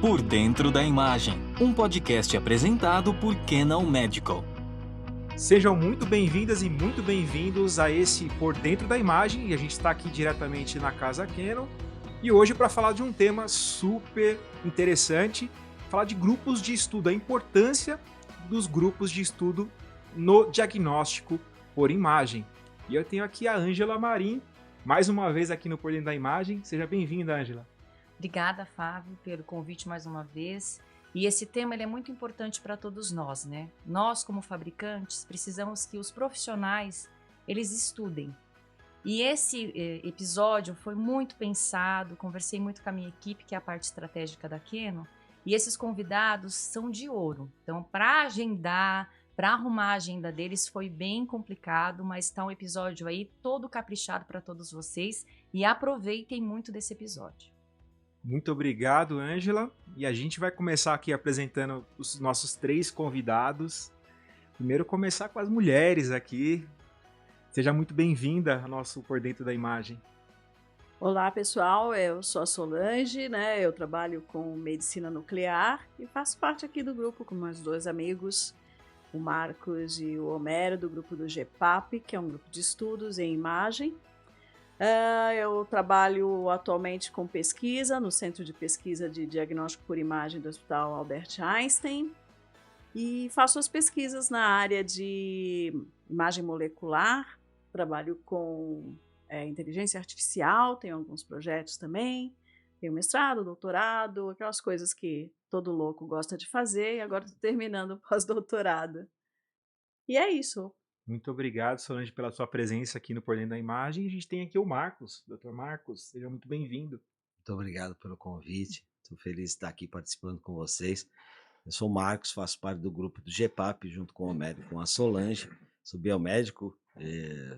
Por Dentro da Imagem, um podcast apresentado por Canon Medical. Sejam muito bem-vindas e muito bem-vindos a esse Por Dentro da Imagem, e a gente está aqui diretamente na Casa Canon, e hoje para falar de um tema super interessante, falar de grupos de estudo, a importância dos grupos de estudo no diagnóstico por imagem. E eu tenho aqui a Ângela Marim, mais uma vez aqui no Por Dentro da Imagem. Seja bem-vinda, Ângela. Obrigada, Fábio, pelo convite mais uma vez. E esse tema ele é muito importante para todos nós, né? Nós, como fabricantes, precisamos que os profissionais eles estudem. E esse episódio foi muito pensado, conversei muito com a minha equipe, que é a parte estratégica da Canon, e esses convidados são de ouro. Então, para agendar, para arrumar a agenda deles foi bem complicado, mas está um episódio aí todo caprichado para todos vocês e aproveitem muito desse episódio. Muito obrigado, Ângela. E a gente vai começar aqui apresentando os nossos 3 convidados. Primeiro começar com as mulheres aqui. Seja muito bem-vinda ao nosso Por Dentro da Imagem. Olá, pessoal. Eu sou a Solange, né? Eu trabalho com medicina nuclear e faço parte aqui do grupo com meus 2 amigos, o Marcos e o Homero, do grupo do GPAP, que é um grupo de estudos em imagem. Eu trabalho atualmente com pesquisa no Centro de Pesquisa de Diagnóstico por Imagem do Hospital Albert Einstein e faço as pesquisas na área de imagem molecular, trabalho com inteligência artificial, tenho alguns projetos também, tenho mestrado, doutorado, aquelas coisas que todo louco gosta de fazer e agora estou terminando o pós-doutorado. E é isso. Muito obrigado, Solange, pela sua presença aqui no Por Dentro da Imagem. A gente tem aqui o Marcos, Dr. Marcos, seja muito bem-vindo. Muito obrigado pelo convite, estou feliz de estar aqui participando com vocês. Eu sou o Marcos, faço parte do grupo do GPAP, junto com o Homero e com a Solange. Sou biomédico,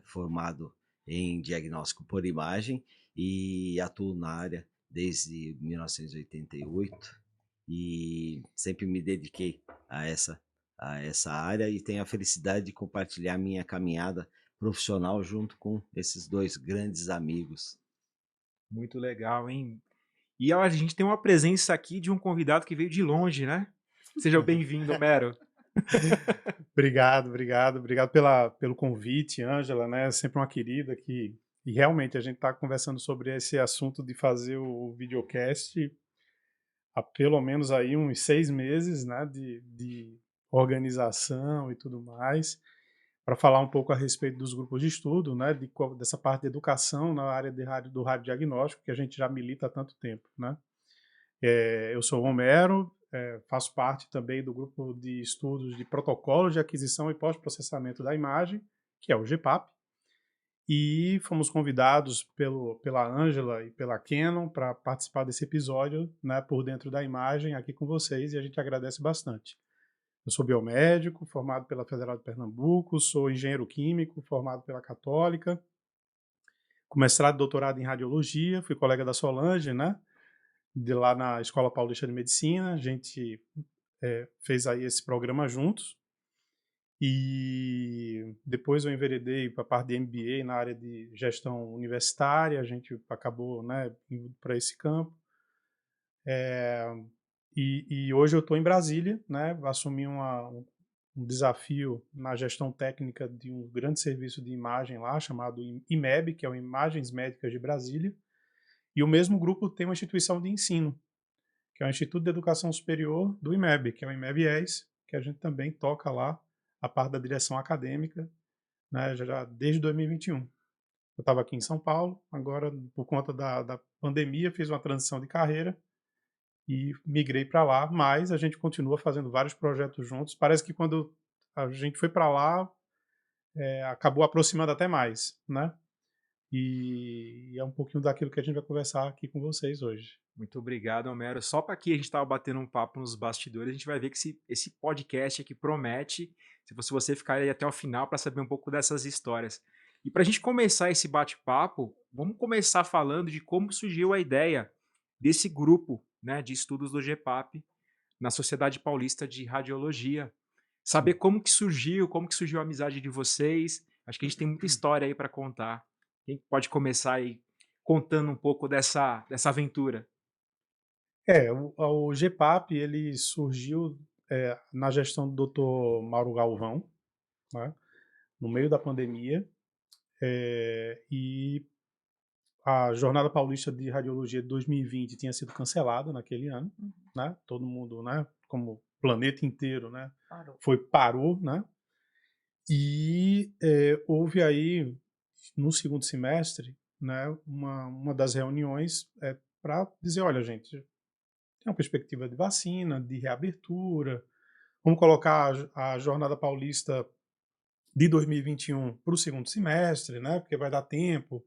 formado em diagnóstico por imagem e atuo na área desde 1988 e sempre me dediquei a essa área e tenho a felicidade de compartilhar minha caminhada profissional junto com esses 2 grandes amigos. Muito legal, hein? E a gente tem uma presença aqui de um convidado que veio de longe, né? Seja bem-vindo, Homero. Obrigado pelo convite, Ângela, né? Sempre uma querida aqui. E realmente a gente está conversando sobre esse assunto de fazer o videocast há pelo menos aí uns 6 meses, né? De organização e tudo mais, para falar um pouco a respeito dos grupos de estudo, né? Dessa parte de educação na área do radiodiagnóstico, que a gente já milita há tanto tempo, né? Eu sou o Homero, faço parte também do grupo de estudos de protocolos de aquisição e pós-processamento da imagem, que é o GPAP, e fomos convidados pela Ângela e pela Canon para participar desse episódio, né, Por Dentro da Imagem, aqui com vocês, e a gente agradece bastante. Eu sou biomédico, formado pela Federal de Pernambuco, sou engenheiro químico, formado pela Católica, com mestrado e doutorado em radiologia, fui colega da Solange, né, de lá na Escola Paulista de Medicina, a gente fez aí esse programa juntos, e depois eu enveredei para a parte de MBA na área de gestão universitária, a gente acabou, né, indo para esse campo, e hoje eu estou em Brasília, né, assumi um desafio na gestão técnica de um grande serviço de imagem lá, chamado IMEB, que é o Imagens Médicas de Brasília, e o mesmo grupo tem uma instituição de ensino, que é o Instituto de Educação Superior do IMEB, que é o IMEB-ES, que a gente também toca lá a parte da direção acadêmica, né, já desde 2021. Eu estava aqui em São Paulo, agora, por conta da pandemia, fiz uma transição de carreira e migrei para lá, mas a gente continua fazendo vários projetos juntos. Parece que quando a gente foi para lá, acabou aproximando até mais, né? E é um pouquinho daquilo que a gente vai conversar aqui com vocês hoje. Muito obrigado, Homero. Só para que a gente estava batendo um papo nos bastidores, a gente vai ver que esse podcast aqui promete, se você ficar aí até o final para saber um pouco dessas histórias. E para a gente começar esse bate-papo, vamos começar falando de como surgiu a ideia desse grupo, né, de estudos do GPAP na Sociedade Paulista de Radiologia. Saber como que surgiu a amizade de vocês. Acho que a gente tem muita história aí para contar. Quem pode começar aí contando um pouco dessa aventura? O GPAP, ele surgiu na gestão do Dr. Mauro Galvão, né, no meio da pandemia, e a Jornada Paulista de Radiologia de 2020 tinha sido cancelada naquele ano, né? Todo mundo, né, como o planeta inteiro, né, parou, né? E houve aí, no segundo semestre, né, uma das reuniões para dizer, olha, gente, tem uma perspectiva de vacina, de reabertura, vamos colocar a Jornada Paulista de 2021 para o segundo semestre, né, porque vai dar tempo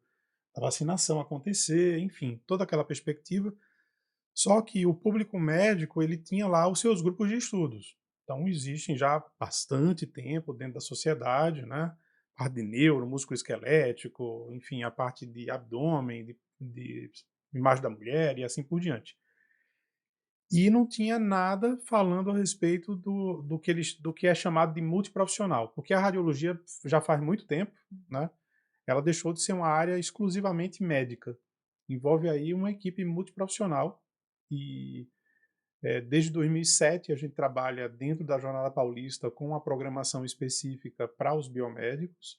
a vacinação acontecer, enfim, toda aquela perspectiva. Só que o público médico, ele tinha lá os seus grupos de estudos. Então, existem já bastante tempo dentro da sociedade, né? A parte de neuro, músculo esquelético, enfim, a parte de abdômen, de imagem da mulher e assim por diante. E não tinha nada falando a respeito do que é chamado de multiprofissional, porque a radiologia já faz muito tempo, né? Ela deixou de ser uma área exclusivamente médica. Envolve aí uma equipe multiprofissional e desde 2007 a gente trabalha dentro da Jornada Paulista com uma programação específica para os biomédicos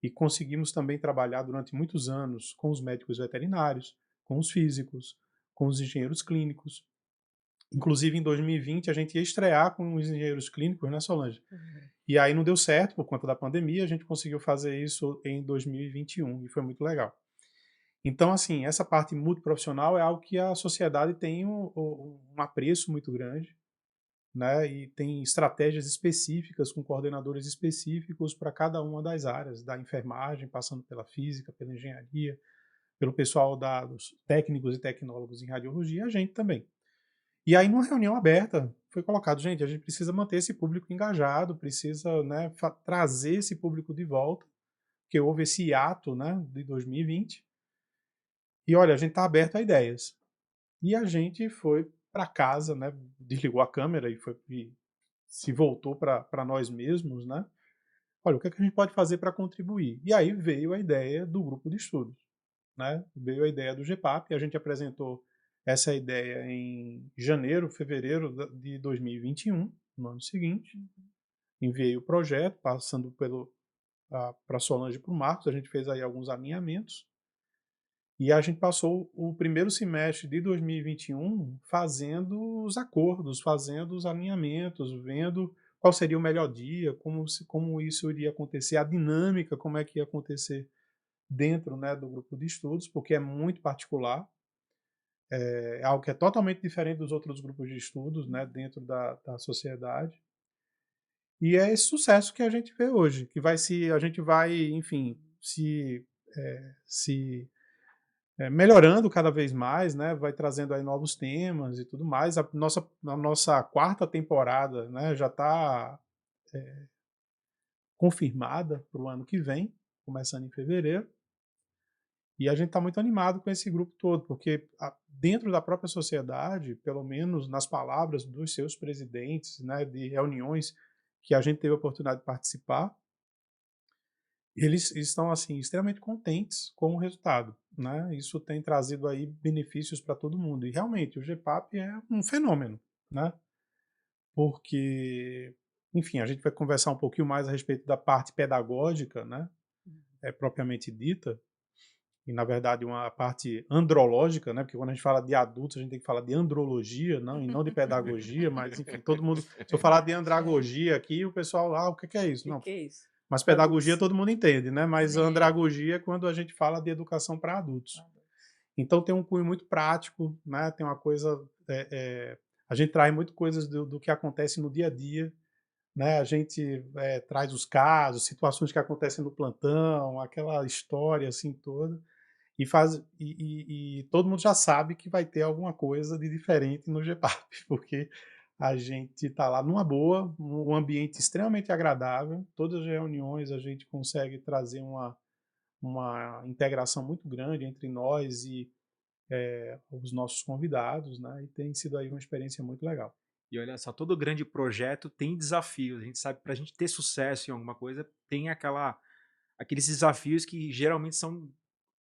e conseguimos também trabalhar durante muitos anos com os médicos veterinários, com os físicos, com os engenheiros clínicos. Inclusive, em 2020, a gente ia estrear com os engenheiros clínicos, né, Solange? E aí não deu certo por conta da pandemia, a gente conseguiu fazer isso em 2021 e foi muito legal. Então, assim, essa parte multiprofissional é algo que a sociedade tem um apreço muito grande, né? E tem estratégias específicas com coordenadores específicos para cada uma das áreas, da enfermagem, passando pela física, pela engenharia, pelo pessoal dos técnicos e tecnólogos em radiologia, a gente também. E aí, numa reunião aberta, foi colocado, gente, a gente precisa manter esse público engajado, precisa, né, trazer esse público de volta, porque houve esse hiato, né, de 2020. E olha, a gente está aberto a ideias. E a gente foi para casa, né, desligou a câmera e se voltou para nós mesmos, né? Olha, o que é que a gente pode fazer para contribuir? E aí veio a ideia do grupo de estudos, né? Veio a ideia do GPAP, a gente apresentou essa ideia em janeiro, fevereiro de 2021, no ano seguinte. Enviei o projeto, passando para Solange e para o Marcos, a gente fez aí alguns alinhamentos. E a gente passou o primeiro semestre de 2021 fazendo os acordos, fazendo os alinhamentos, vendo qual seria o melhor dia, como isso iria acontecer, a dinâmica, como é que ia acontecer dentro, né, do grupo de estudos, porque é muito particular, é algo que é totalmente diferente dos outros grupos de estudos, né, dentro da sociedade. E é esse sucesso que a gente vê hoje, que a gente vai, enfim, se melhorando cada vez mais, né? Vai trazendo aí novos temas e tudo mais. A nossa quarta temporada, né, já está confirmada para o ano que vem, começando em fevereiro. E a gente está muito animado com esse grupo todo, porque dentro da própria sociedade, pelo menos nas palavras dos seus presidentes, né, de reuniões que a gente teve a oportunidade de participar, eles estão assim extremamente contentes com o resultado, né? Isso tem trazido aí benefícios para todo mundo. E realmente o GPAP é um fenômeno, né? Porque, enfim, a gente vai conversar um pouquinho mais a respeito da parte pedagógica, né? Propriamente dita, e na verdade uma parte andrológica, né? Porque quando a gente fala de adultos, a gente tem que falar de andrologia, não, e não de pedagogia, mas enfim, todo mundo, se eu falar de andragogia aqui, o pessoal, o que é isso? Não. Que é isso? Mas pedagogia todo mundo entende, né? Mas andragogia é quando a gente fala de educação para adultos. Então tem um cunho muito prático, né? Tem uma coisa, a gente traz muito coisas do que acontece no dia a dia, né? A gente traz os casos, situações que acontecem no plantão, aquela história assim toda, e todo mundo já sabe que vai ter alguma coisa de diferente no GPAP, porque a gente está lá numa boa, um ambiente extremamente agradável. Todas as reuniões a gente consegue trazer uma integração muito grande entre nós e os nossos convidados, né? E tem sido aí uma experiência muito legal. E olha só, todo grande projeto tem desafios. A gente sabe que para a gente ter sucesso em alguma coisa, tem aqueles desafios que geralmente são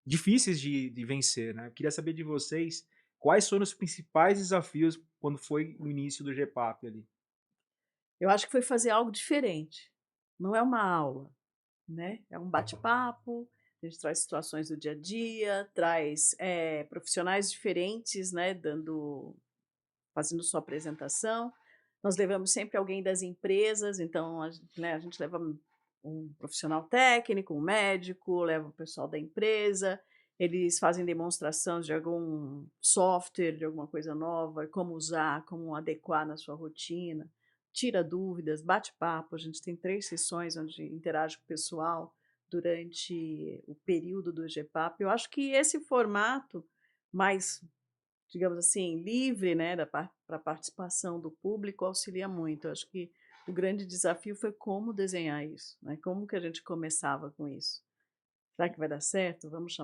difíceis de vencer, né? Eu queria saber de vocês quais foram os principais desafios quando foi o início do GPAP ali? Eu acho que foi fazer algo diferente. Não é uma aula, né? É um bate-papo, a gente traz situações do dia a dia, traz profissionais diferentes, né? Fazendo sua apresentação. Nós levamos sempre alguém das empresas, então a gente leva um profissional técnico, um médico, leva o pessoal da empresa, eles fazem demonstração de algum software, de alguma coisa nova, como usar, como adequar na sua rotina, tira dúvidas, bate papo. A gente tem 3 sessões onde interage com o pessoal durante o período do GPAP. Eu acho que esse formato mais, digamos assim, livre, né, para a participação do público auxilia muito. Eu acho que o grande desafio foi como desenhar isso, né? Como que a gente começava com isso? Será que vai dar certo? Vamos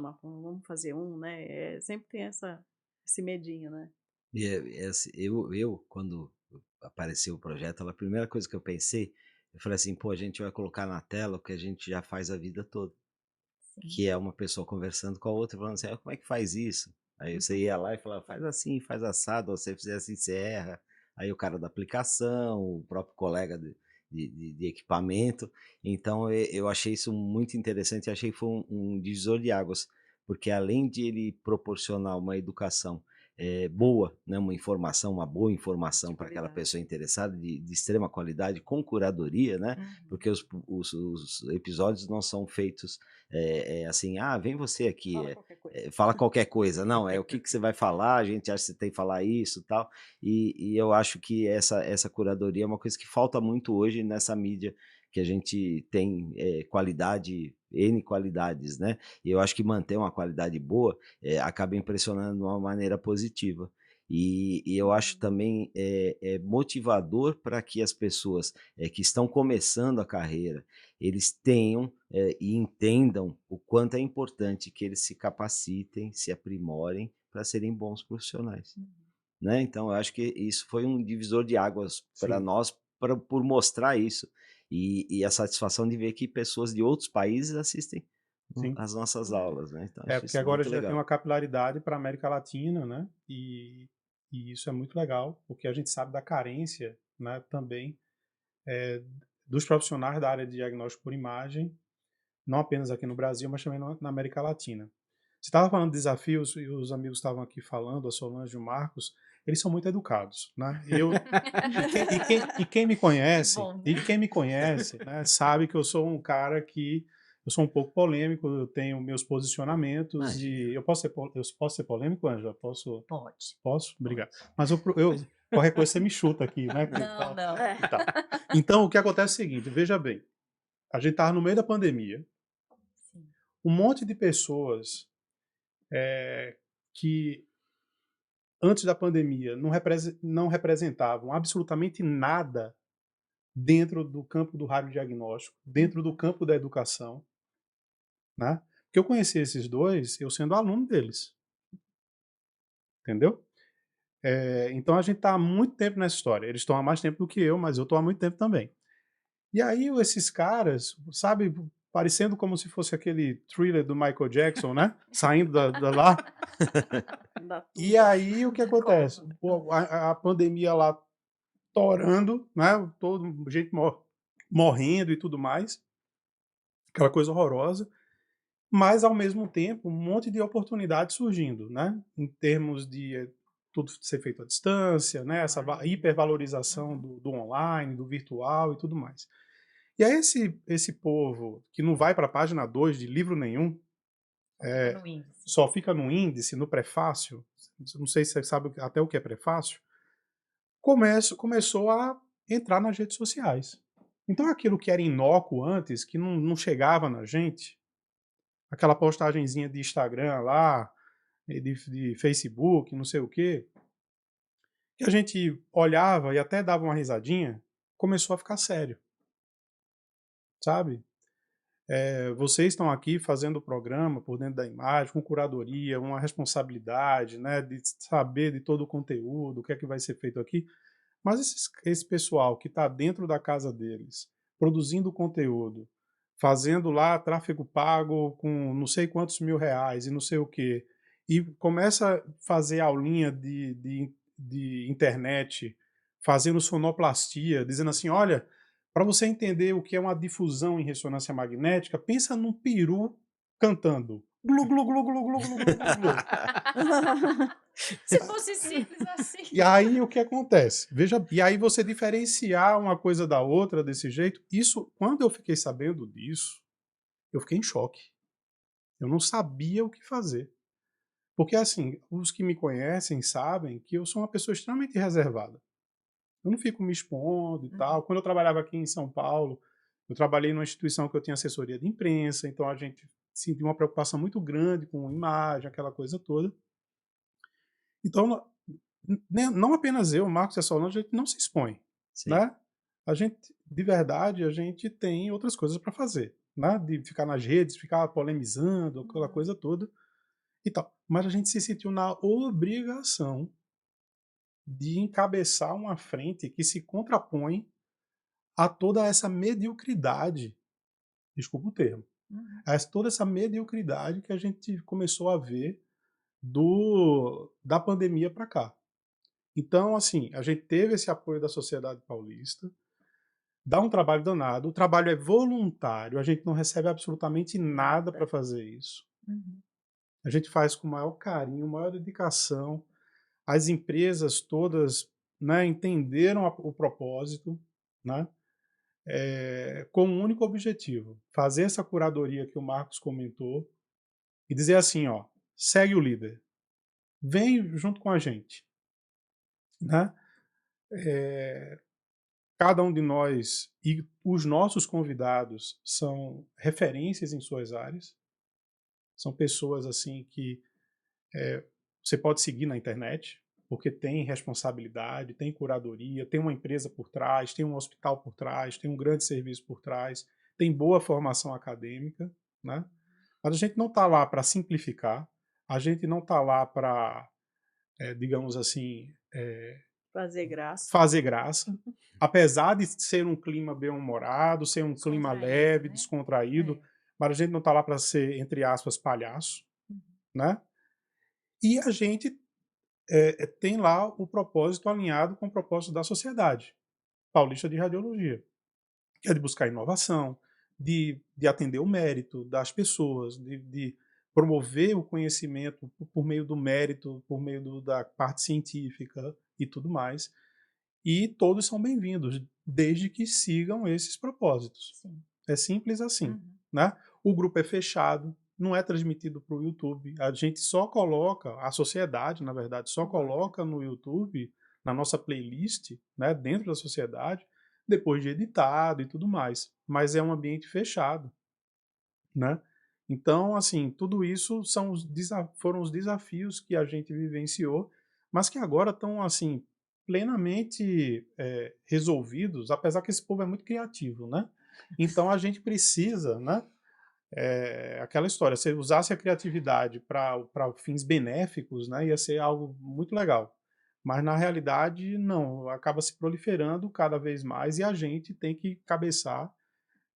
fazer um, né? Sempre tem esse medinho, né? E assim, quando apareceu o projeto, a primeira coisa que eu pensei, eu falei assim, pô, a gente vai colocar na tela o que a gente já faz a vida toda, Sim. que é uma pessoa conversando com a outra, falando assim, como é que faz isso? Aí você ia lá e falava, faz assim, faz assado, ou se fizer assim, você erra. Aí o cara da aplicação, o próprio colega de equipamento. Então eu achei isso muito interessante, achei que foi um divisor de águas, porque além de ele proporcionar uma educação boa, né, uma boa informação para aquela pessoa interessada, de extrema qualidade, com curadoria, né? Porque os episódios não são feitos assim, vem você aqui, fala qualquer coisa. Não, é o que você vai falar, a gente acha que você tem que falar isso tal. E eu acho que essa curadoria é uma coisa que falta muito hoje nessa mídia que a gente tem N qualidades, né? E eu acho que manter uma qualidade boa acaba impressionando de uma maneira positiva. E eu acho também motivador para que as pessoas que estão começando a carreira, eles tenham e entendam o quanto é importante que eles se capacitem, se aprimorem para serem bons profissionais. Né? Então, eu acho que isso foi um divisor de águas para nós, por mostrar isso. E a satisfação de ver que pessoas de outros países assistem as nossas aulas, né? Então, acho Porque isso agora a muito gente já tem legal. uma capilaridade para a América Latina, né? E isso é muito legal, porque a gente sabe da carência, né, também dos profissionais da área de diagnóstico por imagem, não apenas aqui no Brasil, mas também na América Latina. Você estava falando de desafios e os amigos estavam aqui falando, a Solange e o Marcos, eles são muito educados, né? Quem me conhece, né, sabe que eu sou um cara que eu sou um pouco polêmico, eu tenho meus posicionamentos e eu posso ser polêmico, Ângela? Posso? Pode. Posso? Obrigado. Mas qualquer coisa você me chuta aqui, né? Não, não. Então, o que acontece é o seguinte, veja bem, a gente estava no meio da pandemia, Sim. um monte de pessoas que antes da pandemia não representavam absolutamente nada dentro do campo do radiodiagnóstico, dentro do campo da educação, né? Porque eu conheci esses dois eu sendo aluno deles, entendeu? Então a gente está há muito tempo nessa história. Eles estão há mais tempo do que eu, mas eu estou há muito tempo também. E aí esses caras, sabe, parecendo como se fosse aquele thriller do Michael Jackson, né? Saindo da lá. E aí o que acontece? A pandemia lá torando, né? Todo gente morrendo e tudo mais, aquela coisa horrorosa. Mas ao mesmo tempo um monte de oportunidades surgindo, né? Em termos de tudo ser feito à distância, né? Essa hipervalorização do online, do virtual e tudo mais. E aí esse povo que não vai para a página 2 de livro nenhum, só fica no índice, no prefácio, não sei se você sabe até o que é prefácio, começou a entrar nas redes sociais. Então aquilo que era inócuo antes, que não chegava na gente, aquela postagenzinha de Instagram lá, de Facebook, não sei o quê, que a gente olhava e até dava uma risadinha, começou a ficar sério. Sabe? Vocês estão aqui fazendo o programa por dentro da imagem, com curadoria, uma responsabilidade, né, de saber de todo o conteúdo, o que é que vai ser feito aqui. Mas esse pessoal que está dentro da casa deles, produzindo conteúdo, fazendo lá tráfego pago com não sei quantos mil reais e não sei o quê, e começa a fazer aulinha de internet, fazendo sonoplastia, dizendo assim, olha, para você entender o que é uma difusão em ressonância magnética, pensa num peru cantando. Glu, glu, glu, glu, glu, glu, glu, glu, glu. Se fosse simples assim. E aí o que acontece? Veja, e aí você diferenciar uma coisa da outra desse jeito, isso, quando eu fiquei sabendo disso, eu fiquei em choque. Eu não sabia o que fazer. Porque assim, os que me conhecem sabem que eu sou uma pessoa extremamente reservada. Eu não fico me expondo e tal. Quando eu trabalhava aqui em São Paulo, eu trabalhei numa instituição que eu tinha assessoria de imprensa, então a gente sentia uma preocupação muito grande com imagem, aquela coisa toda. Então, não apenas eu, Marcos e a Solange, a gente não se expõe, Sim. né? A gente, de verdade, a gente tem outras coisas para fazer, né? De ficar nas redes, ficar polemizando, aquela coisa toda e tal. Mas a gente se sentiu na obrigação de encabeçar uma frente que se contrapõe a toda essa mediocridade, desculpa o termo, a toda essa mediocridade que a gente começou a ver da pandemia para cá. Então, assim, a gente teve esse apoio da sociedade paulista, dá um trabalho danado, o trabalho é voluntário, a gente não recebe absolutamente nada para fazer isso. A gente faz com o maior carinho, maior dedicação. As empresas todas, né, entenderam o propósito, né, com um único objetivo, fazer essa curadoria que o Marcos comentou e dizer assim, ó, segue o líder, vem junto com a gente, né? Cada um de nós e os nossos convidados são referências em suas áreas, são pessoas assim que você pode seguir na internet, porque tem responsabilidade, tem curadoria, tem uma empresa por trás, tem um hospital por trás, tem um grande serviço por trás, tem boa formação acadêmica, né? Mas a gente não está lá para simplificar, a gente não está lá para, digamos assim, Fazer graça. apesar de ser um clima bem-humorado, ser um clima Descontraído, leve, né? descontraído, mas a gente não está lá para ser, entre aspas, palhaço, né? E a gente tem lá o propósito alinhado com o propósito da Sociedade Paulista de Radiologia, que é de buscar inovação, de atender o mérito das pessoas, de promover o conhecimento por meio do mérito, por meio da parte científica e tudo mais. E todos são bem-vindos, desde que sigam esses propósitos. Sim. É simples assim, né? O grupo é fechado, não é transmitido para o YouTube. A gente só coloca, a sociedade, na verdade, só coloca no YouTube, na nossa playlist, né, dentro da sociedade, depois de editado e tudo mais. Mas é um ambiente fechado, né? Então, assim, tudo isso foram os desafios que a gente vivenciou, mas que agora estão, assim, plenamente resolvidos, apesar que esse povo é muito criativo, né? Então a gente precisa, né? Aquela história, se usasse a criatividade para fins benéficos, né, ia ser algo muito legal. Mas na realidade, não, acaba se proliferando cada vez mais e a gente tem que cabeçar.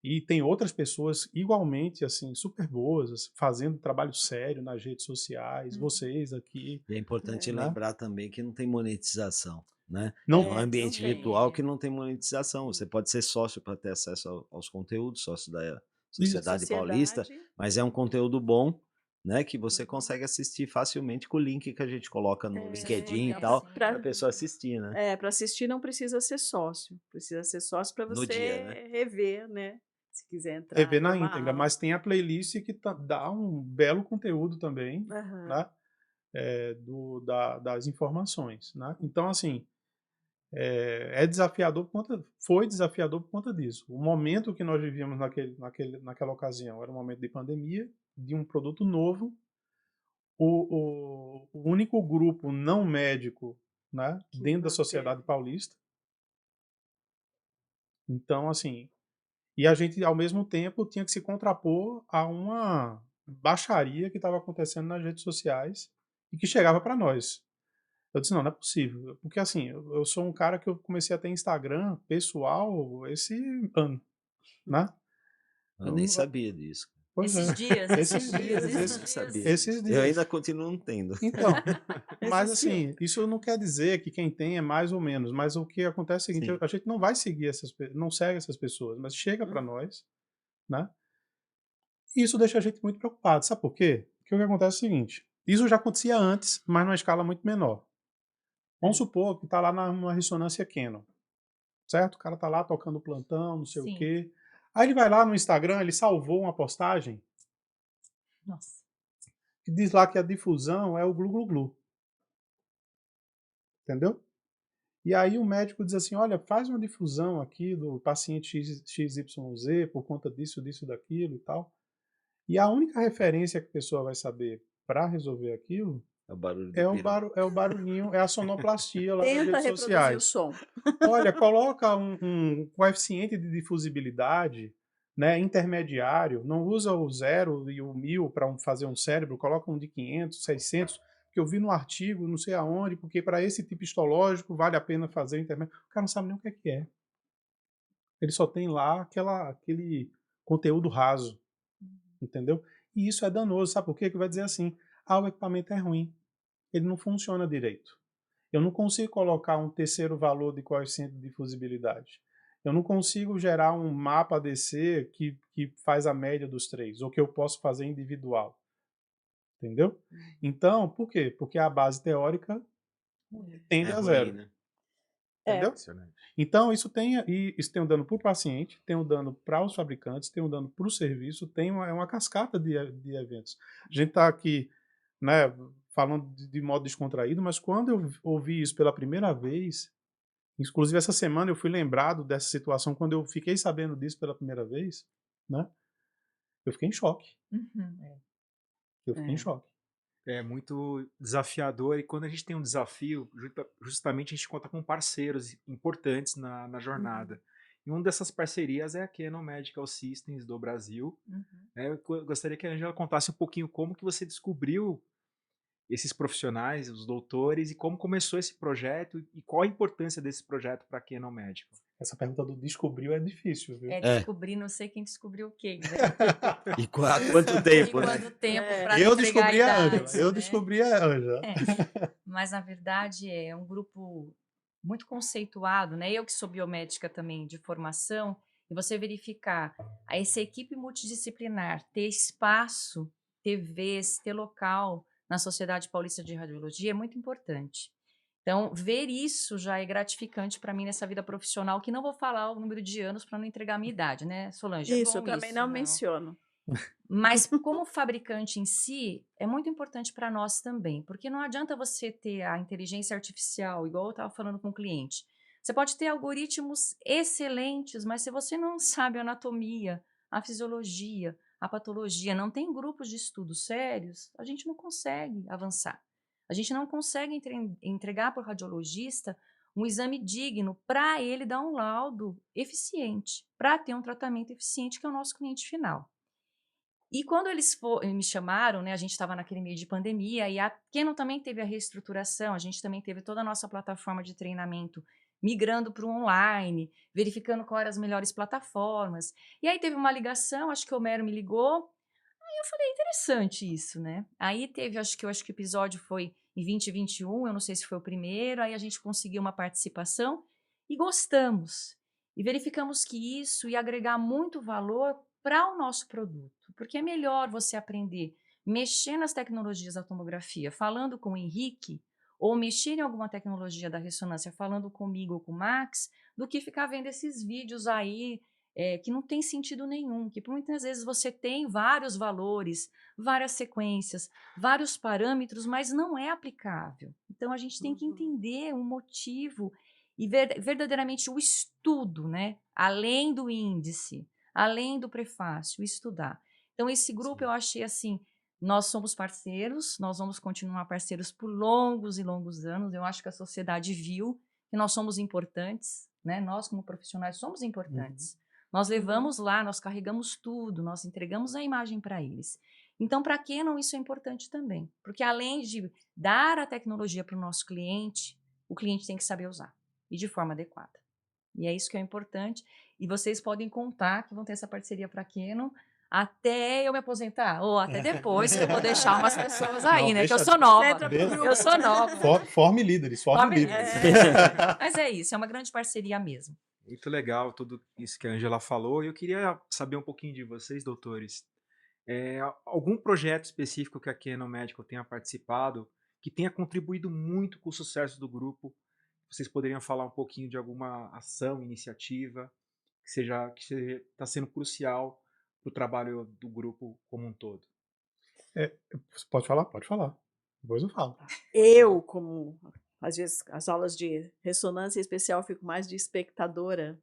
E tem outras pessoas igualmente assim super boas, assim, fazendo trabalho sério nas redes sociais, vocês aqui. E é importante né? lembrar também que não tem monetização, né? Não, É um ambiente não tem. virtual que não tem monetização. Você pode ser sócio para ter acesso aos conteúdos, sócio da Sociedade Paulista, mas é um conteúdo bom, né? Que você consegue assistir facilmente com o link que a gente coloca no LinkedIn e tal, para a pessoa assistir, né? Para assistir não precisa ser sócio. Precisa ser sócio para No você dia, né? rever, né? Se quiser entrar. TV na ver uma íntegra, aula. mas tem a playlist que dá um belo conteúdo também, Aham. né? Das informações, né? Então, assim, foi desafiador por conta disso. O momento que nós vivíamos naquela ocasião era um momento de pandemia, de um produto novo. O único grupo não médico, né, dentro da Sociedade Paulista. Então, assim, e a gente, ao mesmo tempo, tinha que se contrapor a uma baixaria que estava acontecendo nas redes sociais e que chegava para nós. Eu disse, não é possível. Porque, assim, eu sou um cara que eu comecei a ter Instagram pessoal esse ano, né? Eu nem sabia disso. Pois é. Esses dias, Esses dias, Eu não sabia. esses Eu dias. ainda continuo não tendo. Então, mas Esses dias. assim, isso não quer dizer que quem tem é mais ou menos, mas o que acontece é o seguinte, Sim. a gente não vai seguir não segue essas pessoas, mas chega para nós, né? E isso deixa a gente muito preocupado. Sabe por quê? Porque o que acontece é o seguinte, isso já acontecia antes, mas numa escala muito menor. Vamos supor que está lá numa ressonância Canon, certo? O cara está lá tocando plantão, não sei o Sim. quê. Aí ele vai lá no Instagram, ele salvou uma postagem Nossa. que diz lá que a difusão é o glu-glu-glu. Entendeu? E aí o médico diz assim, olha, faz uma difusão aqui do paciente XYZ por conta disso, disso, daquilo e tal. E a única referência que a pessoa vai saber para resolver aquilo É o barulho do é peru. é o barulhinho, é a sonoplastia lá nas Tenta redes reproduzir o sociais. som. Olha, coloca um coeficiente de difusibilidade, né, intermediário, não usa o 0 e o 1000 para fazer um cérebro, coloca um de 500, 600, que eu vi no artigo, não sei aonde, porque para esse tipo histológico vale a pena fazer intermédio. O cara não sabe nem o que é. Ele só tem lá aquele conteúdo raso, entendeu? E isso é danoso, sabe por quê? Que vai dizer assim, o equipamento é ruim, ele não funciona direito. Eu não consigo colocar um terceiro valor de coeficiente de difusibilidade. Eu não consigo gerar um mapa ADC que faz a média dos três, ou que eu posso fazer individual. Entendeu? Então, por quê? Porque a base teórica tende É a ruim, zero. né? Entendeu? Impressionante. Então, isso tem um dano para o paciente, tem um dano para os fabricantes, tem um dano para o serviço, tem uma cascata de eventos. A gente está aqui, né, falando de modo descontraído, mas quando eu ouvi isso pela primeira vez, inclusive essa semana eu fui lembrado dessa situação, quando eu fiquei sabendo disso pela primeira vez, né, eu fiquei em choque. Eu fiquei em choque. É muito desafiador e quando a gente tem um desafio, justamente a gente conta com parceiros importantes na jornada. E uma dessas parcerias é a Canon Medical Systems do Brasil. Né? Eu gostaria que a Angela contasse um pouquinho como que você descobriu esses profissionais, os doutores, e como começou esse projeto e qual a importância desse projeto para a Canon Medical. Essa pergunta do descobriu é difícil, viu? É descobrir, não sei quem descobriu quem, né? E há quanto tempo, E né? quanto tempo É. para Eu entregar descobri a idades, Ângela. Eu né? descobri a Ângela. Mas, na verdade, é um grupo muito conceituado, né? Eu que sou biomédica também de formação, e você verificar essa equipe multidisciplinar, ter espaço, ter vez, ter local na Sociedade Paulista de Radiologia é muito importante. Então, ver isso já é gratificante para mim nessa vida profissional, que não vou falar o número de anos para não entregar a minha idade, né, Solange? É Isso, eu bom também isso, não menciono. mas como fabricante em si, é muito importante para nós também, porque não adianta você ter a inteligência artificial, igual eu estava falando com o cliente. Você pode ter algoritmos excelentes, mas se você não sabe a anatomia, a fisiologia, a patologia, não tem grupos de estudos sérios, a gente não consegue avançar. A gente não consegue entregar para o radiologista um exame digno para ele dar um laudo eficiente, para ter um tratamento eficiente, que é o nosso cliente final. E quando eles me chamaram, né, a gente estava naquele meio de pandemia, e a Canon também teve a reestruturação, a gente também teve toda a nossa plataforma de treinamento migrando para o online, verificando quais eram as melhores plataformas. E aí teve uma ligação, acho que o Homero me ligou, aí eu falei, interessante isso, né? Aí teve, acho que o episódio foi em 2021, eu não sei se foi o primeiro, aí a gente conseguiu uma participação e gostamos. E verificamos que isso ia agregar muito valor para o nosso produto, porque é melhor você aprender mexer nas tecnologias da tomografia, falando com o Henrique, ou mexer em alguma tecnologia da ressonância, falando comigo ou com o Max, do que ficar vendo esses vídeos aí que não tem sentido nenhum, que muitas vezes você tem vários valores, várias sequências, vários parâmetros, mas não é aplicável. Então, a gente tem que entender o motivo e verdadeiramente o estudo, né? Além do índice, além do prefácio, estudar. Então, esse grupo eu achei assim, nós somos parceiros, nós vamos continuar parceiros por longos e longos anos. Eu acho que a sociedade viu que nós somos importantes, né? Nós, como profissionais, somos importantes. Nós levamos lá, nós carregamos tudo, nós entregamos a imagem para eles. Então, para Canon, isso é importante também. Porque além de dar a tecnologia para o nosso cliente, o cliente tem que saber usar. E de forma adequada. E é isso que é importante. E vocês podem contar que vão ter essa parceria para Canon. até eu me aposentar, ou até depois, que eu vou deixar umas pessoas aí, Não, né? Que eu deixa- sou nova. Entra pro deixa- grupo. Eu sou nova. Forme líderes, forme Forme líderes. Mas é isso, é uma grande parceria mesmo. Muito legal tudo isso que a Ângela falou. E eu queria saber um pouquinho de vocês, doutores. Algum projeto específico que a Canon Medical tenha participado que tenha contribuído muito com o sucesso do grupo? Vocês poderiam falar um pouquinho de alguma ação, iniciativa que está sendo crucial para o trabalho do grupo como um todo? Você pode falar? Pode falar. Depois eu falo. Eu, como às vezes as aulas de ressonância especial, eu fico mais de espectadora.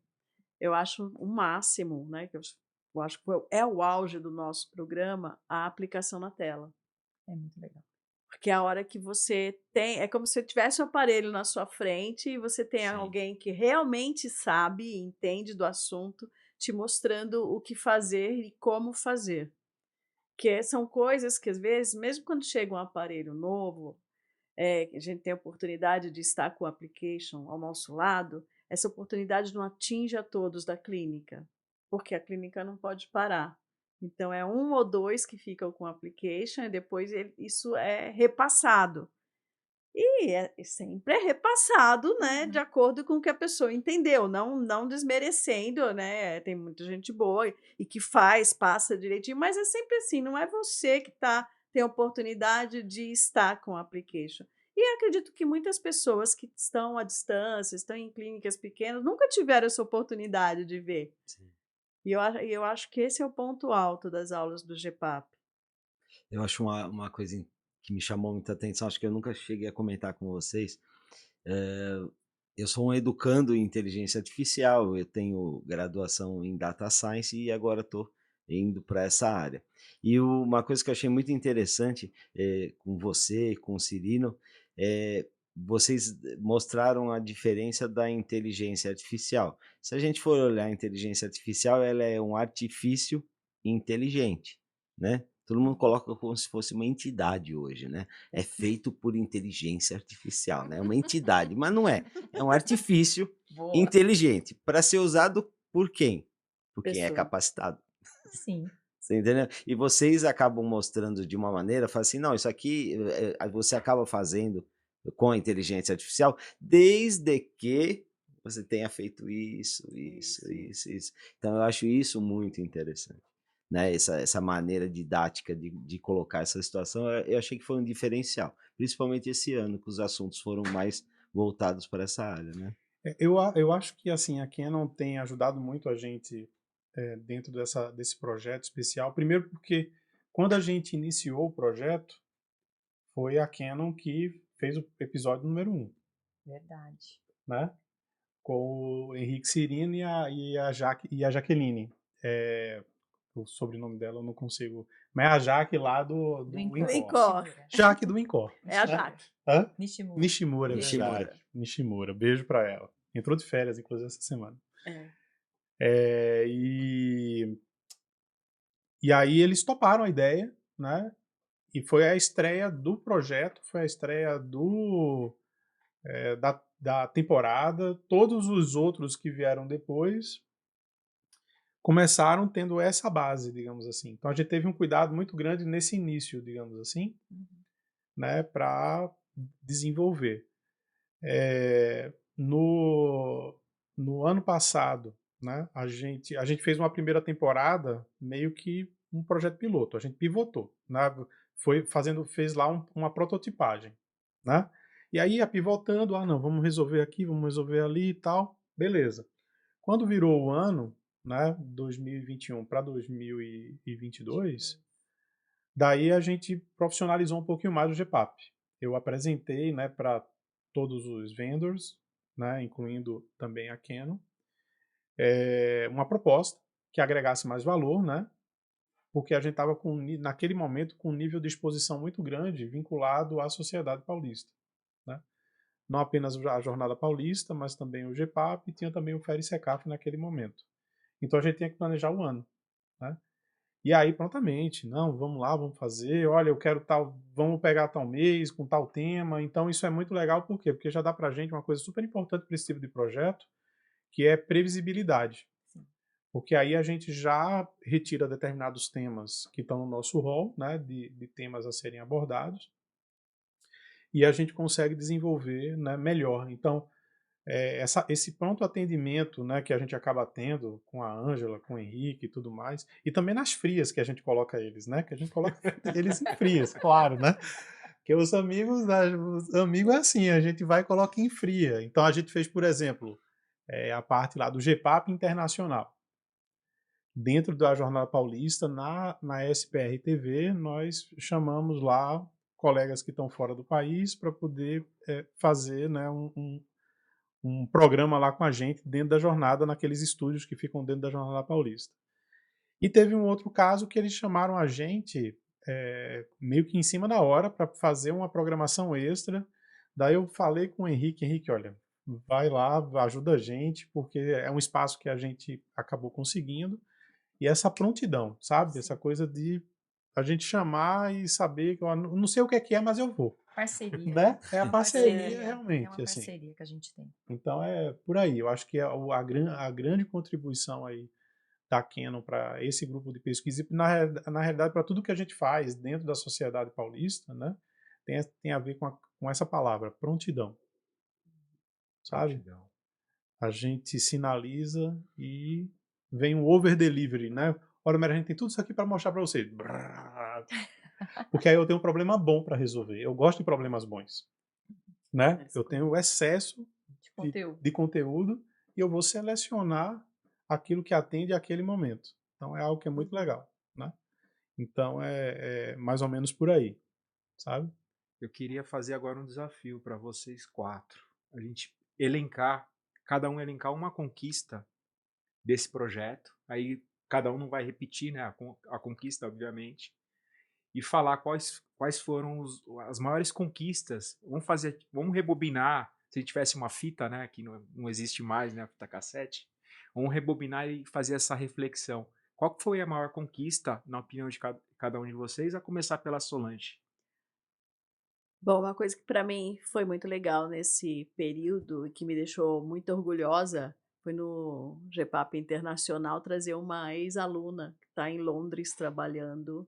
Eu acho o máximo, né? Que eu acho que é o auge do nosso programa, a aplicação na tela. É muito legal. Porque a hora que você tem, é como se você tivesse o aparelho na sua frente e você tem Sim. alguém que realmente sabe e entende do assunto, te mostrando o que fazer e como fazer. Que são coisas que, às vezes, mesmo quando chega um aparelho novo, a gente tem a oportunidade de estar com o application ao nosso lado, essa oportunidade não atinge a todos da clínica, porque a clínica não pode parar. Então, é um ou dois que ficam com o application e depois isso é repassado. E sempre é repassado, né, de acordo com o que a pessoa entendeu, não desmerecendo, né? Tem muita gente boa e que passa direitinho, mas é sempre assim, não é você que tem a oportunidade de estar com o application. E eu acredito que muitas pessoas que estão à distância, estão em clínicas pequenas, nunca tiveram essa oportunidade de ver. Sim. E eu acho que esse é o ponto alto das aulas do GPAP. Eu acho uma coisa que me chamou muita atenção, acho que eu nunca cheguei a comentar com vocês. Eu sou um educando em inteligência artificial, eu tenho graduação em data science e agora estou indo para essa área. E uma coisa que eu achei muito interessante com você, com o Cirino, vocês mostraram a diferença da inteligência artificial. Se a gente for olhar a inteligência artificial, ela é um artifício inteligente, né? Todo mundo coloca como se fosse uma entidade hoje, né? É feito por inteligência artificial, né? É uma entidade, mas não é. É um artifício Boa. inteligente para ser usado por quem? Por quem é Pessoa. capacitado. Sim. Você entendeu? E vocês acabam mostrando de uma maneira, fala assim, não, isso aqui você acaba fazendo com a inteligência artificial, desde que você tenha feito isso. Então, eu acho isso muito interessante, né? Essa maneira didática de colocar essa situação, eu achei que foi um diferencial, principalmente esse ano, que os assuntos foram mais voltados para essa área, né? Eu acho que assim, a Canon tem ajudado muito a gente dentro desse projeto especial. Primeiro porque quando a gente iniciou o projeto, foi a Canon que fez o episódio número 1, Verdade. né? Com o Henrique Cirino e a Jaqueline. O sobrenome dela eu não consigo. Mas é a Jaque lá do Incor. Incor. Jaque do Incor. É a né? Jaque. Hã? Nishimura. Nishimura, é Nishimura. verdade. Nishimura. Beijo pra ela. Entrou de férias, inclusive, essa semana. E aí eles toparam a ideia, né? E foi a estreia do projeto, foi a estreia da temporada. Todos os outros que vieram depois começaram tendo essa base, digamos assim. Então a gente teve um cuidado muito grande nesse início, digamos assim, né, para desenvolver. No ano passado, né, a gente fez uma primeira temporada meio que um projeto piloto. A gente pivotou, né, fez lá uma prototipagem, né? E aí ia pivotando, não, vamos resolver aqui, vamos resolver ali e tal, beleza. Quando virou o ano, né, 2021 para 2022, daí a gente profissionalizou um pouquinho mais o GPAP. Eu apresentei, né, para todos os vendors, né, incluindo também a Canon, uma proposta que agregasse mais valor, né, porque a gente estava naquele momento com um nível de exposição muito grande vinculado à sociedade paulista, né? Não apenas a Jornada Paulista, mas também o GPAP e tinha também o FERI-SECAF naquele momento. Então a gente tinha que planejar o ano, né? E aí prontamente, não, vamos lá, vamos fazer, olha, eu quero tal, vamos pegar tal mês com tal tema. Então isso é muito legal, por quê? Porque já dá pra gente uma coisa super importante para esse tipo de projeto, que é previsibilidade. Porque aí a gente já retira determinados temas que estão no nosso rol, né, de temas a serem abordados, e a gente consegue desenvolver, né, melhor. Então, esse pronto atendimento, né, que a gente acaba tendo com a Ângela, com o Henrique e tudo mais, e também nas frias que a gente coloca eles, né, que a gente coloca eles em frias, claro, né, que os amigos, os amigos é assim, a gente vai e coloca em fria. Então a gente fez, por exemplo, a parte lá do GPAP Internacional. Dentro da Jornada Paulista, na SPR TV, nós chamamos lá colegas que estão fora do país para poder fazer, né, um programa lá com a gente dentro da jornada, naqueles estúdios que ficam dentro da Jornada Paulista. E teve um outro caso que eles chamaram a gente meio que em cima da hora para fazer uma programação extra. Daí eu falei com o Henrique, olha, vai lá, ajuda a gente, porque é um espaço que a gente acabou conseguindo. E essa prontidão, sabe? Essa coisa de a gente chamar e saber que eu não sei o que é, mas eu vou. Parceria. Né? É a parceria, Parceria. É realmente. uma Assim. parceria que a gente tem. Então é por aí. Eu acho que a grande contribuição aí da Canon para esse grupo de pesquisa e, na realidade, para tudo que a gente faz dentro da sociedade paulista, né? Tem a ver com essa palavra, prontidão. Sabe? Prontidão. A gente sinaliza e vem um over delivery, né? Olha, Mary, a gente tem tudo isso aqui para mostrar para você. Porque aí eu tenho um problema bom para resolver. Eu gosto de problemas bons, né? Eu tenho excesso de conteúdo e eu vou selecionar aquilo que atende àquele momento. Então é algo que é muito legal, né? Então é mais ou menos por aí, sabe? Eu queria fazer agora um desafio para vocês 4. A gente cada um elencar uma conquista desse projeto. Aí cada um não vai repetir, né, a conquista, obviamente, e falar quais foram as maiores conquistas. Vamos rebobinar. Se a gente tivesse uma fita, né, que não existe mais, né, a fita cassete, vamos rebobinar e fazer essa reflexão. Qual foi a maior conquista, na opinião de cada um de vocês, a começar pela Solange? Bom, uma coisa que para mim foi muito legal nesse período e que me deixou muito orgulhosa foi no GPAP Internacional trazer uma ex-aluna que está em Londres trabalhando,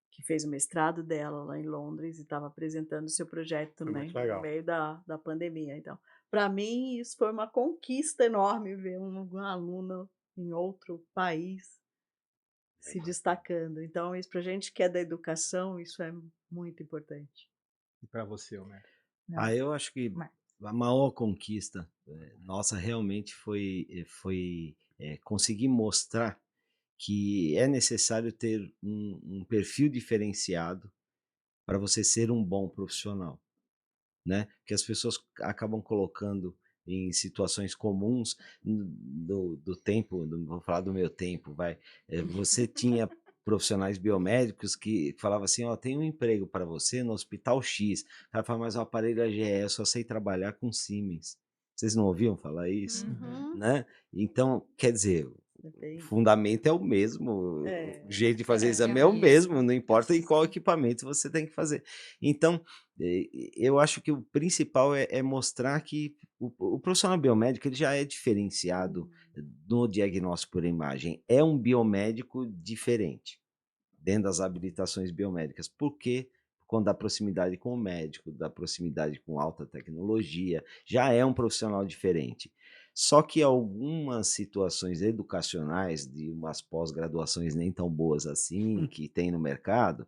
que fez o mestrado dela lá em Londres e estava apresentando o seu projeto Foi também muito legal. no meio da pandemia. Então, para mim, isso foi uma conquista enorme ver uma aluna em outro país se destacando. Então, isso para a gente que é da educação, isso é muito importante. E para você, Homer? Eu acho que a maior conquista nossa realmente foi conseguir mostrar que é necessário ter um perfil diferenciado para você ser um bom profissional, né? Que as pessoas acabam colocando em situações comuns do tempo, vou falar do meu tempo, você tinha profissionais biomédicos que falavam assim, ó, tem um emprego para você no hospital X. O cara fala, mas o aparelho AGE, eu só sei trabalhar com Siemens. Vocês não ouviam falar isso? Né? Então, quer dizer, o fundamento é o mesmo, o jeito de fazer exame é o mesmo, não importa em qual equipamento você tem que fazer. Então, eu acho que o principal é mostrar que o profissional biomédico ele já é diferenciado no diagnóstico por imagem. É um biomédico diferente dentro das habilitações biomédicas. Por quê? Quando da proximidade com o médico, da proximidade com alta tecnologia, já é um profissional diferente. Só que algumas situações educacionais, de umas pós-graduações nem tão boas assim, que tem no mercado,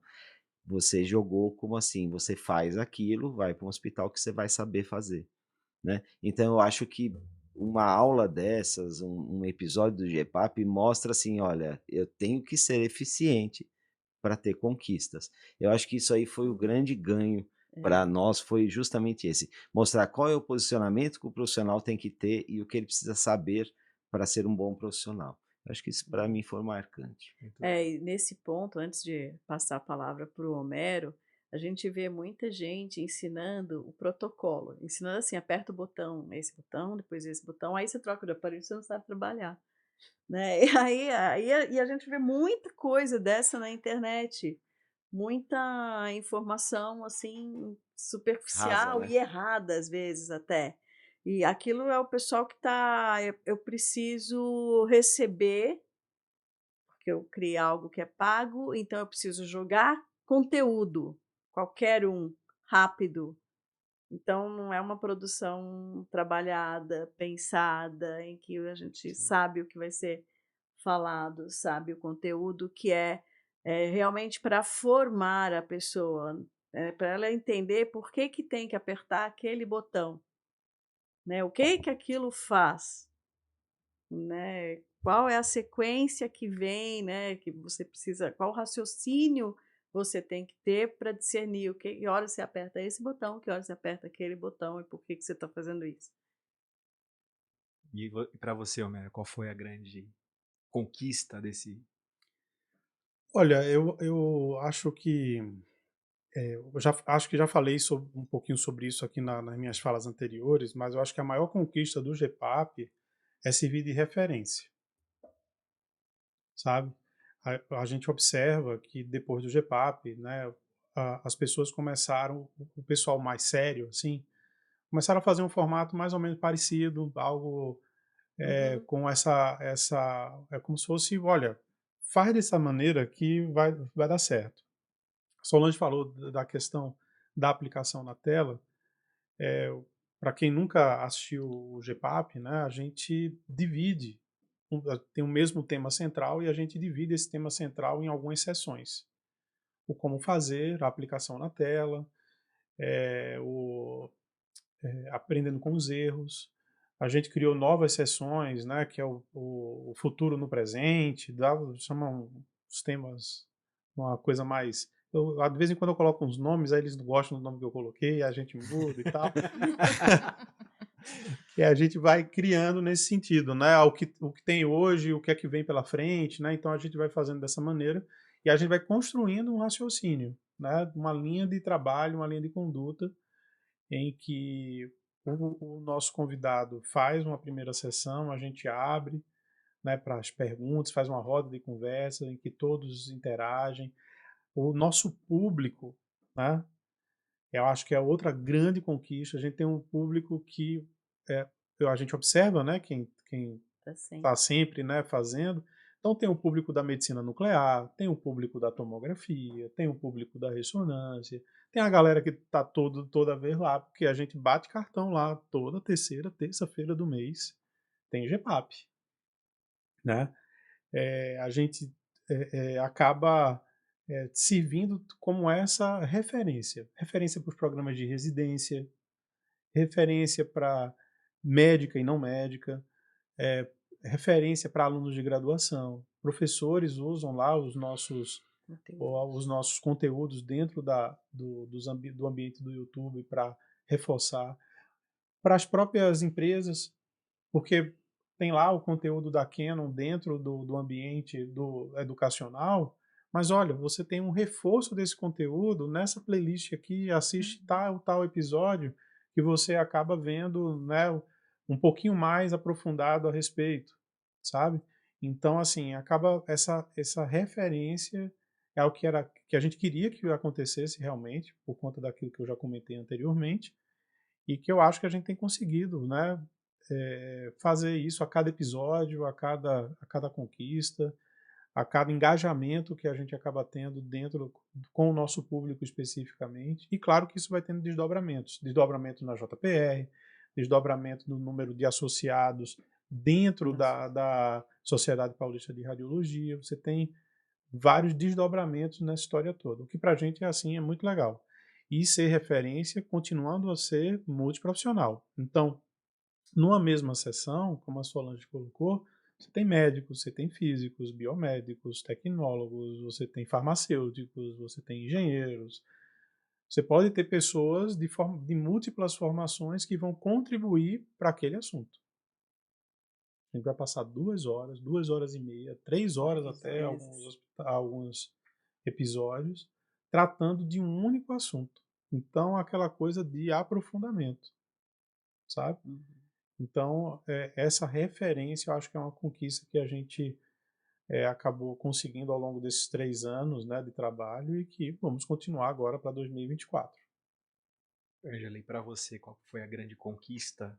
você jogou como assim, você faz aquilo, vai para um hospital que você vai saber fazer, né? Então eu acho que uma aula dessas, um episódio do GPAP mostra assim, olha, eu tenho que ser eficiente para ter conquistas. Eu acho que isso aí foi o grande ganho para nós, foi justamente esse, mostrar qual é o posicionamento que o profissional tem que ter e o que ele precisa saber para ser um bom profissional. Eu acho que isso para mim foi marcante. E nesse ponto, antes de passar a palavra para o Homero, a gente vê muita gente ensinando o protocolo, ensinando assim, aperta o botão, esse botão, depois esse botão, aí você troca de aparelho, você não sabe trabalhar. Né? E a gente vê muita coisa dessa na internet, muita informação assim superficial Rasa, né? e errada às vezes até. E aquilo é o pessoal que está, eu preciso receber porque eu criei algo que é pago, então eu preciso jogar conteúdo, qualquer um, rápido. Então não é uma produção trabalhada, pensada, em que a gente Sim. sabe o que vai ser falado, sabe o conteúdo que é realmente para formar a pessoa, para ela entender por que que tem que apertar aquele botão, né, o que que aquilo faz, né, qual é a sequência que vem, né, que você precisa, qual raciocínio você tem que ter para discernir que hora você aperta esse botão, que hora você aperta aquele botão e por que que você está fazendo isso. E para você, Homero, qual foi a grande conquista desse? Olha, eu acho que eu já acho que já falei um pouquinho sobre isso aqui nas minhas falas anteriores, mas eu acho que a maior conquista do GPAP é servir de referência, sabe? A gente observa que depois do GPAP, né, as pessoas começaram, o pessoal mais sério, assim, começaram a fazer um formato mais ou menos parecido, algo Uhum. com é como se fosse, olha, faz dessa maneira que vai dar certo. A Solange falou da questão da aplicação na tela. Para quem nunca assistiu o GPAP, né, a gente divide, tem o mesmo tema central e a gente divide esse tema central em algumas seções. O como fazer, a aplicação na tela, o aprendendo com os erros. A gente criou novas sessões, né, que é o futuro no presente, chamam os temas uma coisa mais. De vez em quando eu coloco uns nomes, aí eles não gostam do nome que eu coloquei, a gente muda e tal. E a gente vai criando nesse sentido, né? O que tem hoje, o que é que vem pela frente, né? Então a gente vai fazendo dessa maneira e a gente vai construindo um raciocínio, né? Uma linha de trabalho, uma linha de conduta em que o nosso convidado faz uma primeira sessão, a gente abre, né, para as perguntas, faz uma roda de conversa em que todos interagem. O nosso público, né? Eu acho que é outra grande conquista. A gente tem um público que é, a gente observa, né? Quem Tá sempre. está sempre, né, fazendo. Então tem o público da medicina nuclear, tem o público da tomografia, tem o público da ressonância, tem a galera que está toda vez lá, porque a gente bate cartão lá toda terça-feira do mês, tem GPAP, né? A gente acaba servindo como essa referência para os programas de residência, referência para médica e não médica, é, referência para alunos de graduação. Professores usam lá os nossos conteúdos dentro do ambiente do YouTube para reforçar. Para as próprias empresas, porque tem lá o conteúdo da Canon dentro do ambiente do educacional, mas olha, você tem um reforço desse conteúdo nessa playlist aqui, assiste tal episódio que você acaba vendo, né, um pouquinho mais aprofundado a respeito, sabe? Então, assim, acaba essa referência é o que a gente queria que acontecesse realmente, por conta daquilo que eu já comentei anteriormente, e que eu acho que a gente tem conseguido, né, fazer isso a cada episódio, a cada conquista, a cada engajamento que a gente acaba tendo dentro com o nosso público especificamente. E claro que isso vai tendo desdobramento na JPR, desdobramento no número de associados dentro da Sociedade Paulista de Radiologia. Você tem vários desdobramentos nessa história toda, o que para a gente é assim, é muito legal. E ser referência continuando a ser multiprofissional. Então, numa mesma sessão, como a Solange colocou, você tem médicos, você tem físicos, biomédicos, tecnólogos, você tem farmacêuticos, você tem engenheiros. Você pode ter pessoas de múltiplas formações que vão contribuir para aquele assunto. A gente vai passar 2 horas e meia, 3 horas até alguns episódios, tratando de um único assunto. Então, aquela coisa de aprofundamento, sabe? Então, essa referência eu acho que é uma conquista que a gente acabou conseguindo ao longo desses 3 anos, né, de trabalho e que vamos continuar agora para 2024. Ângela, e para você, qual foi a grande conquista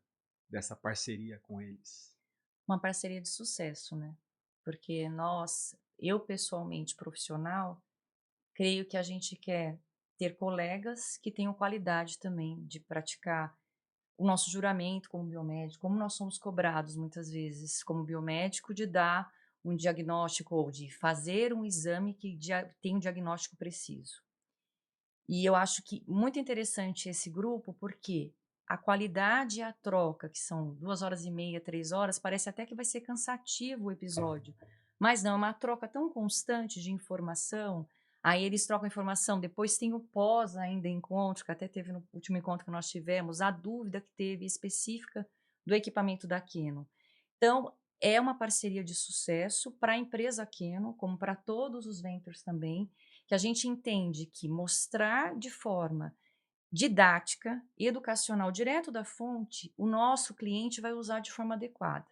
dessa parceria com eles? Uma parceria de sucesso, né? porque eu pessoalmente, profissional, creio que a gente quer ter colegas que tenham qualidade também de praticar o nosso juramento como biomédico, como nós somos cobrados muitas vezes como biomédico de dar um diagnóstico ou de fazer um exame que tem um diagnóstico preciso. E eu acho que muito interessante esse grupo, porque a qualidade e a troca, que são 2h30, 3 horas, parece até que vai ser cansativo o episódio. Mas não, é uma troca tão constante de informação. Aí eles trocam informação, depois tem o pós ainda encontro, que até teve no último encontro que nós tivemos, a dúvida que teve específica do equipamento da Canon. Então, é uma parceria de sucesso para a empresa Canon, como para todos os ventures também, que a gente entende que mostrar de forma didática, educacional, direto da fonte, o nosso cliente vai usar de forma adequada.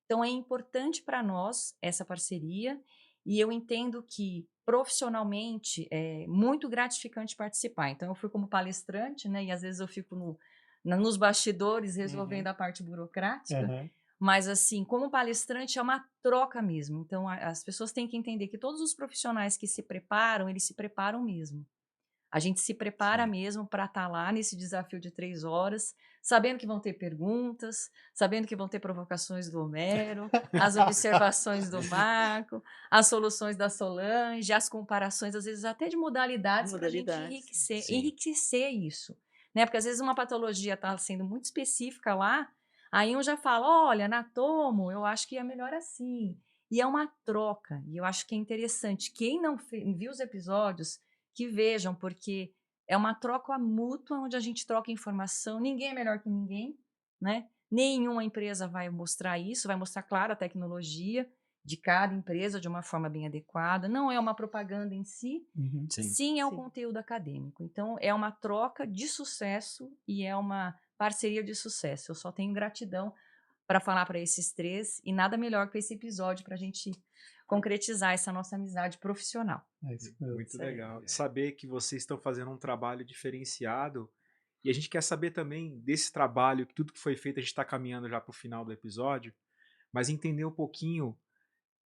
Então, é importante para nós essa parceria e eu entendo que profissionalmente é muito gratificante participar. Então, eu fui como palestrante, né? E às vezes eu fico nos bastidores resolvendo a parte burocrática. Aham. Mas, assim, como palestrante é uma troca mesmo. Então, as pessoas têm que entender que todos os profissionais que se preparam, eles se preparam mesmo. A gente se prepara Sim. mesmo para estar lá nesse desafio de 3 horas, sabendo que vão ter perguntas, sabendo que vão ter provocações do Homero, as observações do Marco, as soluções da Solange, as comparações, às vezes até de modalidades, para a gente Modalidades. Sim. enriquecer isso. Né? Porque às vezes uma patologia está sendo muito específica lá, aí um já fala, olha, na tomo, eu acho que é melhor assim. E é uma troca, e eu acho que é interessante. Quem não viu os episódios, que vejam, porque é uma troca mútua onde a gente troca informação, ninguém é melhor que ninguém, né? Nenhuma empresa vai mostrar isso, vai mostrar, claro, a tecnologia de cada empresa de uma forma bem adequada, não é uma propaganda em si, Uhum. Sim. sim é o Sim. conteúdo acadêmico. Então, é uma troca de sucesso e é uma parceria de sucesso. Eu só tenho gratidão para falar para esses três e nada melhor que esse episódio para a gente concretizar essa nossa amizade profissional. É isso mesmo. Muito Isso aí. legal. Saber que vocês estão fazendo um trabalho diferenciado. E a gente quer saber também desse trabalho, que tudo que foi feito, a gente está caminhando já para o final do episódio, mas entender um pouquinho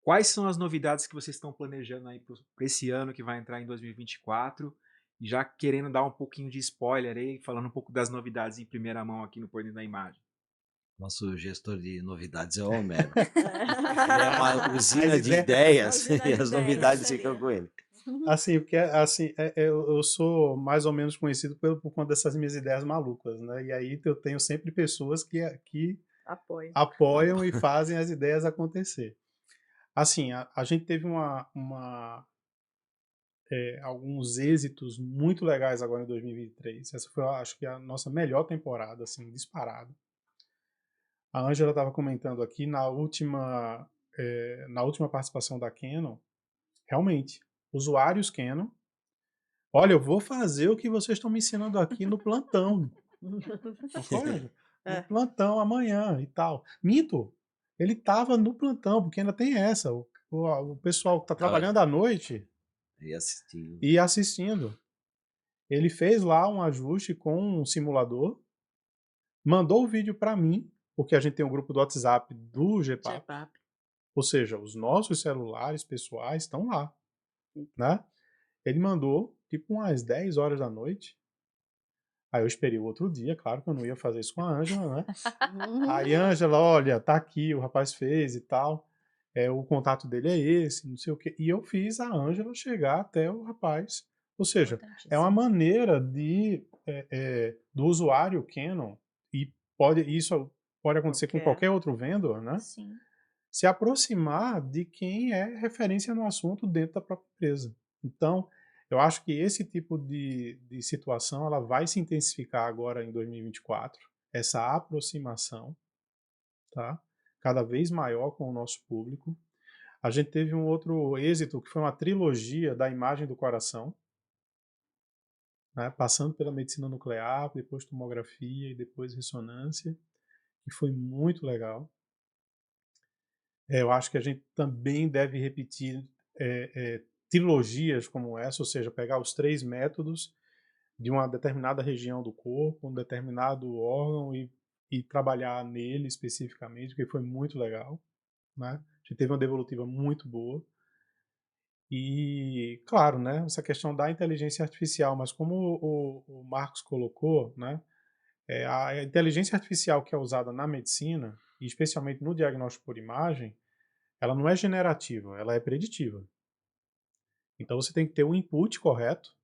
quais são as novidades que vocês estão planejando aí para esse ano que vai entrar em 2024. E já querendo dar um pouquinho de spoiler aí, falando um pouco das novidades em primeira mão aqui no Por Dentro da Imagem. Nosso gestor de novidades é o Homero. Ele é uma usina As de ideias- ideias Usina de e as ideias, novidades seria. ficam com ele. Assim, porque assim, eu sou mais ou menos conhecido por conta dessas minhas ideias malucas, né? E aí eu tenho sempre pessoas que Apoio. apoiam e fazem as ideias acontecer. Assim, a gente teve alguns êxitos muito legais agora em 2023. Essa foi, eu acho que, a nossa melhor temporada, assim, disparado. A Ângela estava comentando aqui na última participação da Canon, realmente, usuários Canon, olha, eu vou fazer o que vocês estão me ensinando aqui no plantão. Não foi, Ângela? No É. plantão amanhã e tal. Minto, ele estava no plantão, porque ainda tem essa. O pessoal que está trabalhando à noite E assistindo. e assistindo. Ele fez lá um ajuste com um simulador, mandou o vídeo para mim, porque a gente tem um grupo do WhatsApp do GPAP, GPAP. ou seja, os nossos celulares pessoais estão lá, né? Ele mandou tipo umas 10 horas da noite. Aí eu esperei o outro dia, claro que eu não ia fazer isso com a Ângela, né? Aí, Ângela, olha, tá aqui, o rapaz fez e tal. O contato dele é esse, não sei o quê. E eu fiz a Ângela chegar até o rapaz. Ou seja, é uma maneira do usuário Canon, e isso pode acontecer com qualquer outro vendor, né? Sim. Se aproximar de quem é referência no assunto dentro da própria empresa. Então, eu acho que esse tipo de situação ela vai se intensificar agora em 2024, essa aproximação, tá? Cada vez maior com o nosso público. A gente teve um outro êxito que foi uma trilogia da imagem do coração, né? Passando pela medicina nuclear, depois tomografia e depois ressonância, que foi muito legal. Eu acho que a gente também deve repetir trilogias como essa, ou seja, pegar os 3 métodos de uma determinada região do corpo, um determinado órgão e trabalhar nele especificamente, porque foi muito legal, né? A gente teve uma devolutiva muito boa. E, claro, né, essa questão da inteligência artificial, mas como o Marcos colocou, né, a inteligência artificial que é usada na medicina, e especialmente no diagnóstico por imagem, ela não é generativa, ela é preditiva. Então você tem que ter o input correto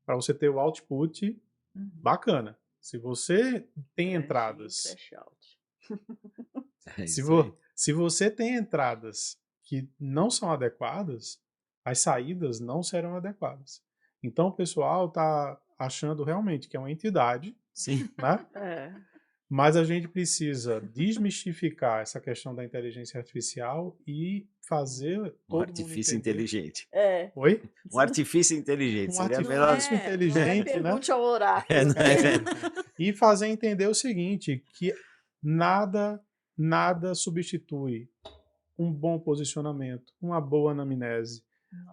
para você ter o output bacana. Se você tem entradas, Trash out. É se, isso aí. se você tem entradas que não são adequadas, as saídas não serão adequadas. Então o pessoal está achando realmente que é uma entidade, Sim. né? É. Mas a gente precisa desmistificar essa questão da inteligência artificial e fazer Um todo mundo artifício entender. inteligente. É. Oi? Um artifício inteligente. Um Seria artifício melhor. Isso inteligente, né? Pergunte ao oráculo. É, não é? E fazer entender o seguinte, que nada substitui um bom posicionamento, uma boa anamnese,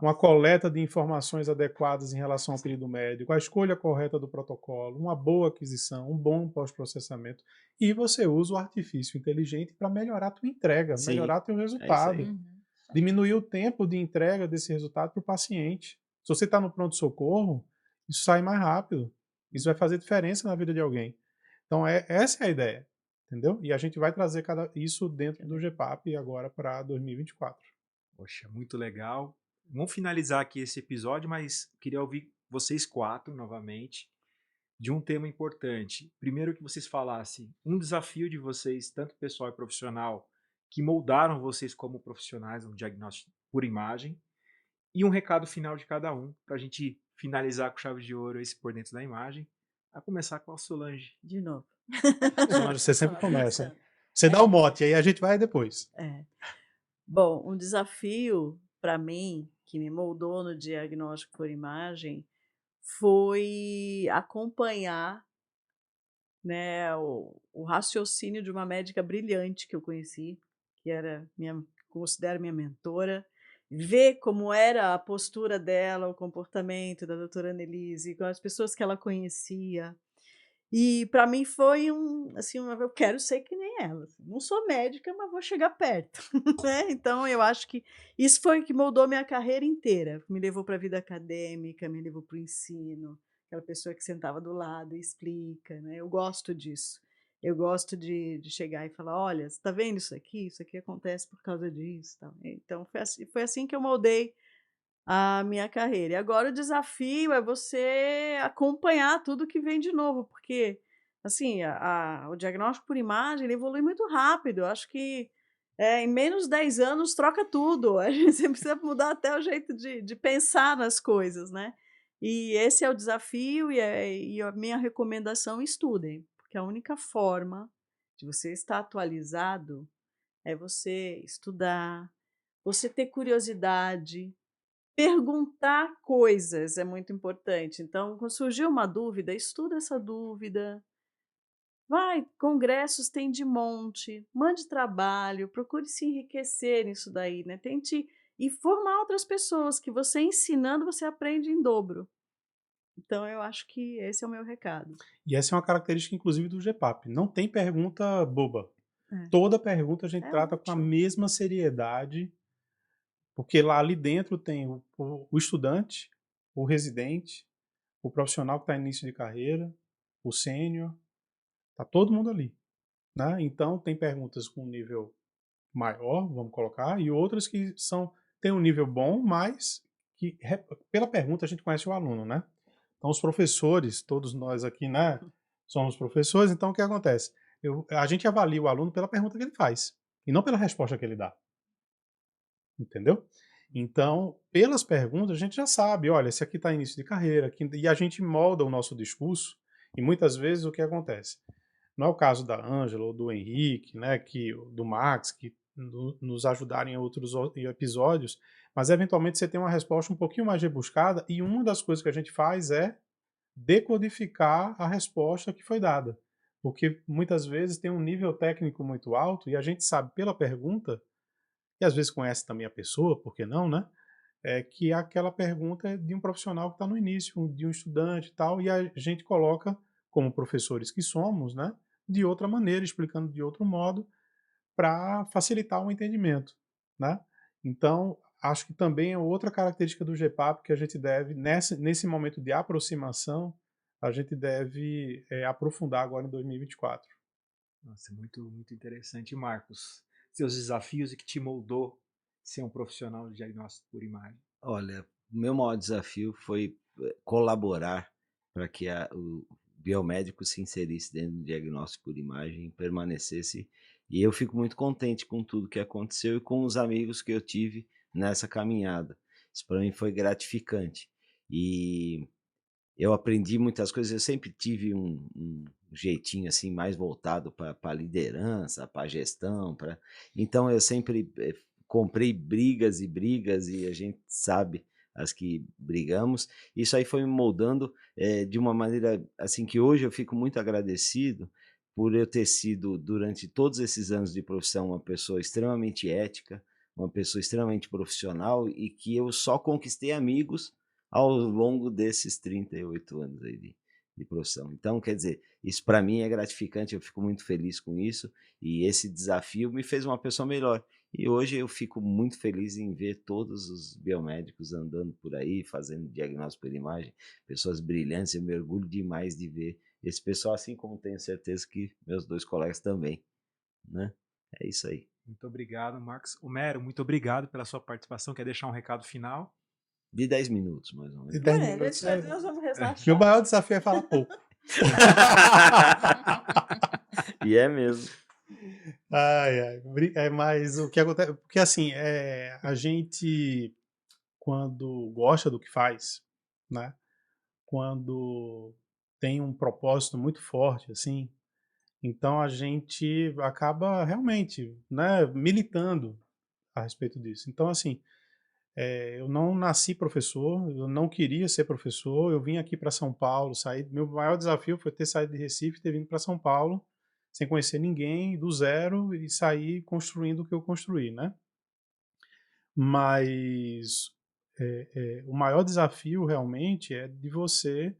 uma coleta de informações adequadas em relação ao pedido médico, a escolha correta do protocolo, uma boa aquisição, um bom pós-processamento. E você usa o artifício inteligente para melhorar a tua entrega, Sim, melhorar teu é resultado, isso aí. diminuir o tempo de entrega desse resultado para o paciente. Se você está no pronto-socorro, isso sai mais rápido. Isso vai fazer diferença na vida de alguém. Então, essa é a ideia, entendeu? E a gente vai trazer isso dentro do GPAP agora para 2024. Poxa, muito legal. Vamos finalizar aqui esse episódio, mas queria ouvir vocês 4 novamente de um tema importante. Primeiro que vocês falassem um desafio de vocês, tanto pessoal e profissional, que moldaram vocês como profissionais no diagnóstico por imagem, e um recado final de cada um, para a gente finalizar com chave de ouro esse por dentro da imagem. A começar com a Solange. De novo. Solange, você sempre começa. Pensando. Você dá o mote, aí a gente vai depois. Bom, um desafio para mim, que me moldou no diagnóstico por imagem, foi acompanhar, né, o raciocínio de uma médica brilhante que eu conheci, que era considero minha mentora, ver como era a postura dela, o comportamento da doutora Annelise, com as pessoas que ela conhecia. E para mim foi eu quero ser que nem ela. Não sou médica, mas vou chegar perto, né? Então eu acho que isso foi o que moldou minha carreira inteira. Me levou para a vida acadêmica, me levou para o ensino, aquela pessoa que sentava do lado e explica, né? Eu gosto disso. Eu gosto de chegar e falar, olha, você está vendo isso aqui? Isso aqui acontece por causa disso. Tal. Então foi assim que eu moldei a minha carreira. E agora o desafio é você acompanhar tudo que vem de novo, porque assim, o diagnóstico por imagem ele evolui muito rápido. Eu acho que em menos de 10 anos troca tudo. A gente precisa mudar até o jeito de pensar nas coisas, né? E esse é o desafio e a minha recomendação, estudem, porque a única forma de você estar atualizado é você estudar, você ter curiosidade, perguntar coisas é muito importante. Então, quando surgiu uma dúvida, estuda essa dúvida. Vai, congressos tem de monte, mande trabalho, procure se enriquecer nisso daí, né? Tente informar outras pessoas que você ensinando, você aprende em dobro. Então, eu acho que esse é o meu recado. E essa é uma característica, inclusive, do GPAP. Não tem pergunta boba. É. Toda pergunta a gente É trata com a útil. mesma seriedade, porque lá ali dentro tem o estudante, o residente, o profissional que está em início de carreira, o sênior, tá todo mundo ali, né? Então tem perguntas com nível maior, vamos colocar, e outras que têm um nível bom, mas que pela pergunta a gente conhece o aluno, né? Então os professores, todos nós aqui, né, somos professores, então o que acontece? A gente avalia o aluno pela pergunta que ele faz, e não pela resposta que ele dá. Entendeu? Então, pelas perguntas, a gente já sabe, olha, esse aqui está em início de carreira, e a gente molda o nosso discurso, e muitas vezes o que acontece? Não é o caso da Ângela ou do Henrique, né, do Max, que nos ajudaram em outros episódios, mas eventualmente você tem uma resposta um pouquinho mais rebuscada, e uma das coisas que a gente faz é decodificar a resposta que foi dada. Porque muitas vezes tem um nível técnico muito alto, e a gente sabe pela pergunta, e às vezes conhece também a pessoa, por que não, né? Que aquela pergunta é de um profissional que está no início, de um estudante e tal, e a gente coloca, como professores que somos, né, de outra maneira, explicando de outro modo, para facilitar o entendimento, né? Então, acho que também é outra característica do GPAP que a gente deve, nesse momento de aproximação, a gente deve aprofundar agora em 2024. Nossa, muito, muito interessante. Marcos, seus desafios e que te moldou ser um profissional de diagnóstico por imagem? Olha, o meu maior desafio foi colaborar para que o biomédico se inserisse dentro do diagnóstico por imagem e permanecesse. E eu fico muito contente com tudo que aconteceu e com os amigos que eu tive nessa caminhada. Isso para mim foi gratificante. E eu aprendi muitas coisas. Eu sempre tive um jeitinho assim mais voltado para a liderança, para a gestão. Então eu sempre comprei brigas e brigas, e a gente sabe as que brigamos. Isso aí foi me moldando de uma maneira assim que hoje eu fico muito agradecido por eu ter sido, durante todos esses anos de profissão, uma pessoa extremamente ética, uma pessoa extremamente profissional, e que eu só conquistei amigos ao longo desses 38 anos aí de profissão. Então, quer dizer, isso para mim é gratificante, eu fico muito feliz com isso, e esse desafio me fez uma pessoa melhor. E hoje eu fico muito feliz em ver todos os biomédicos andando por aí, fazendo diagnóstico por imagem, pessoas brilhantes. Eu me orgulho demais de ver esse pessoal, assim como tenho certeza que meus 2 colegas também, né? É isso aí. Muito obrigado, Marcos. Homero, muito obrigado pela sua participação. Quer deixar um recado final? De 10 minutos, mais ou De menos. 10 minutos. Nós vamos rezar. Meu maior desafio é falar pouco. E é mesmo. Mas o que acontece, porque assim, a gente, quando gosta do que faz, né? Quando tem um propósito muito forte, assim, então a gente acaba realmente, né, militando a respeito disso. Então, assim, eu não nasci professor, eu não queria ser professor, eu vim aqui para São Paulo, meu maior desafio foi ter saído de Recife e ter vindo para São Paulo, sem conhecer ninguém, do zero, e sair construindo o que eu construí, né? Mas o maior desafio realmente é de você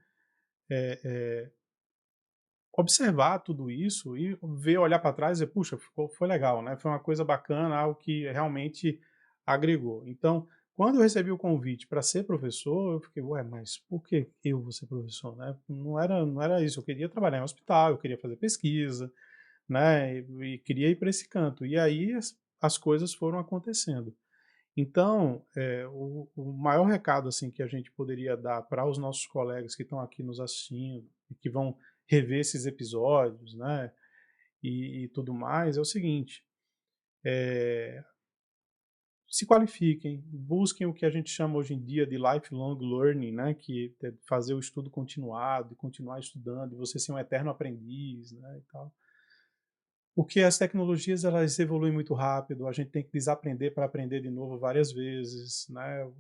observar tudo isso e ver, olhar para trás e dizer, puxa, foi legal, né? Foi uma coisa bacana, algo que realmente agregou. Então, quando eu recebi o convite para ser professor, eu fiquei, ué, mas por que eu vou ser professor, né? Não era isso, eu queria trabalhar em hospital, eu queria fazer pesquisa, né? E queria ir para esse canto. E aí as coisas foram acontecendo. Então, o maior recado assim que a gente poderia dar para os nossos colegas que estão aqui nos assistindo e que vão rever esses episódios, né, e tudo mais, é o seguinte: se qualifiquem, busquem o que a gente chama hoje em dia de lifelong learning, né, que é fazer o estudo continuado, e continuar estudando, e você ser um eterno aprendiz, né, e tal. Porque as tecnologias elas evoluem muito rápido, a gente tem que desaprender para aprender de novo várias vezes, né?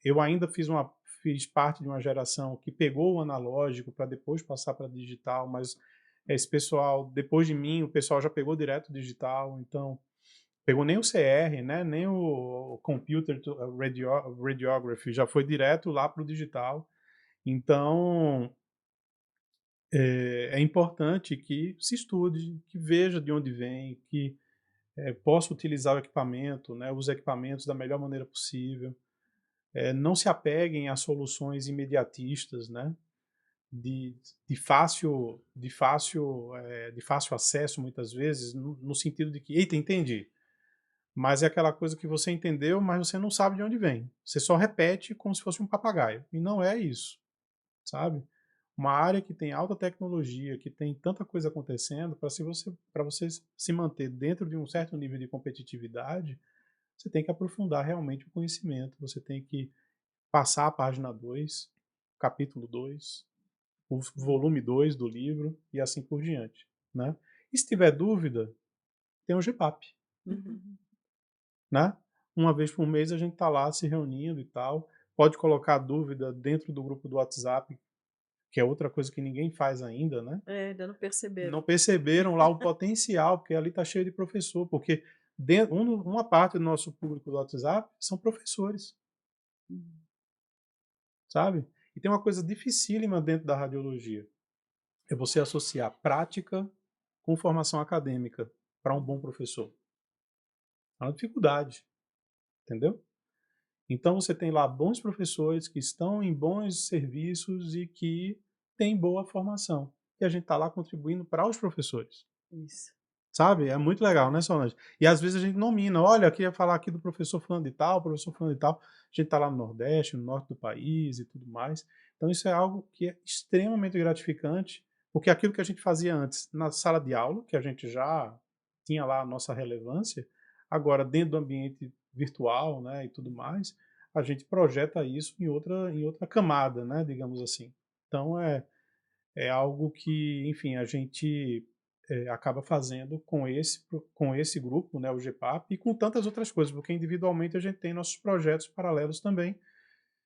Eu ainda fiz parte de uma geração que pegou o analógico para depois passar para digital, mas esse pessoal, depois de mim, o pessoal já pegou direto digital, então pegou nem o CR, né? Nem o Computer to Radiography, já foi direto lá para o digital. Então, é importante que se estude, que veja de onde vem, que possa utilizar o equipamento, né, os equipamentos da melhor maneira possível. Não se apeguem a soluções imediatistas, né, de, de fácil acesso, muitas vezes, no sentido de que, eita, entendi. Mas é aquela coisa que você entendeu, mas você não sabe de onde vem. Você só repete como se fosse um papagaio. E não é isso, sabe? Uma área que tem alta tecnologia, que tem tanta coisa acontecendo, para você se manter dentro de um certo nível de competitividade, você tem que aprofundar realmente o conhecimento, você tem que passar a página 2, capítulo 2, o volume 2 do livro e assim por diante, né? E se tiver dúvida, tem o GPAP, né? Uma vez por mês a gente está lá se reunindo e tal, pode colocar dúvida dentro do grupo do WhatsApp, que é outra coisa que ninguém faz ainda, né? Ainda não perceberam. Não perceberam lá o potencial, porque ali está cheio de professor, porque uma parte do nosso público do WhatsApp são professores, sabe? E tem uma coisa dificílima dentro da radiologia, é você associar prática com formação acadêmica, para um bom professor? É uma dificuldade, entendeu? Então você tem lá bons professores que estão em bons serviços e que têm boa formação. E a gente está lá contribuindo para os professores. Isso. Sabe? É muito legal, né, Solange? E às vezes a gente nomina, olha, eu queria falar aqui do professor fulano de tal, professor fulano de tal. A gente está lá no Nordeste, no Norte do país e tudo mais. Então isso é algo que é extremamente gratificante, porque aquilo que a gente fazia antes na sala de aula, que a gente já tinha lá a nossa relevância, agora dentro do ambiente virtual, né, e tudo mais, a gente projeta isso em outra camada, né, digamos assim. Então é algo que, enfim, a gente acaba fazendo com esse grupo, né, o GPAP, e com tantas outras coisas, porque individualmente a gente tem nossos projetos paralelos também,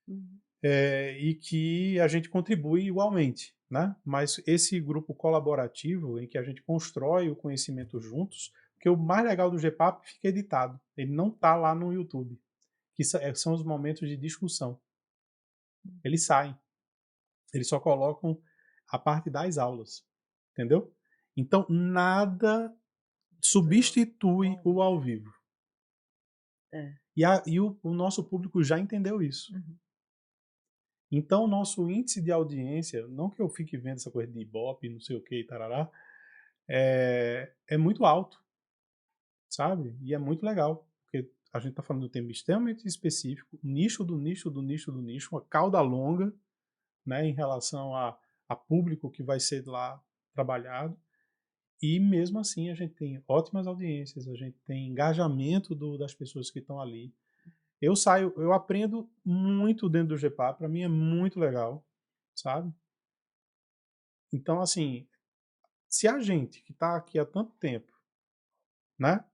Uhum. e que a gente contribui igualmente, né? Mas esse grupo colaborativo, em que a gente constrói o conhecimento juntos, porque o mais legal do GPAP fica editado, ele não está lá no YouTube, que são os momentos de discussão. Eles saem, eles só colocam a parte das aulas, entendeu? Então, nada substitui o ao vivo. É. E o nosso público já entendeu isso. Uhum. Então, o nosso índice de audiência, não que eu fique vendo essa coisa de Ibope, não sei o que, tarará, é muito alto, sabe? E é muito legal, porque a gente está falando de um tema extremamente específico, nicho do nicho do nicho do nicho, uma cauda longa, né, em relação a público que vai ser lá trabalhado. E mesmo assim a gente tem ótimas audiências, a gente tem engajamento das pessoas que estão ali. Eu aprendo muito dentro do GPA, para mim é muito legal, sabe? Então, assim, se a gente que está aqui há tanto tempo, né?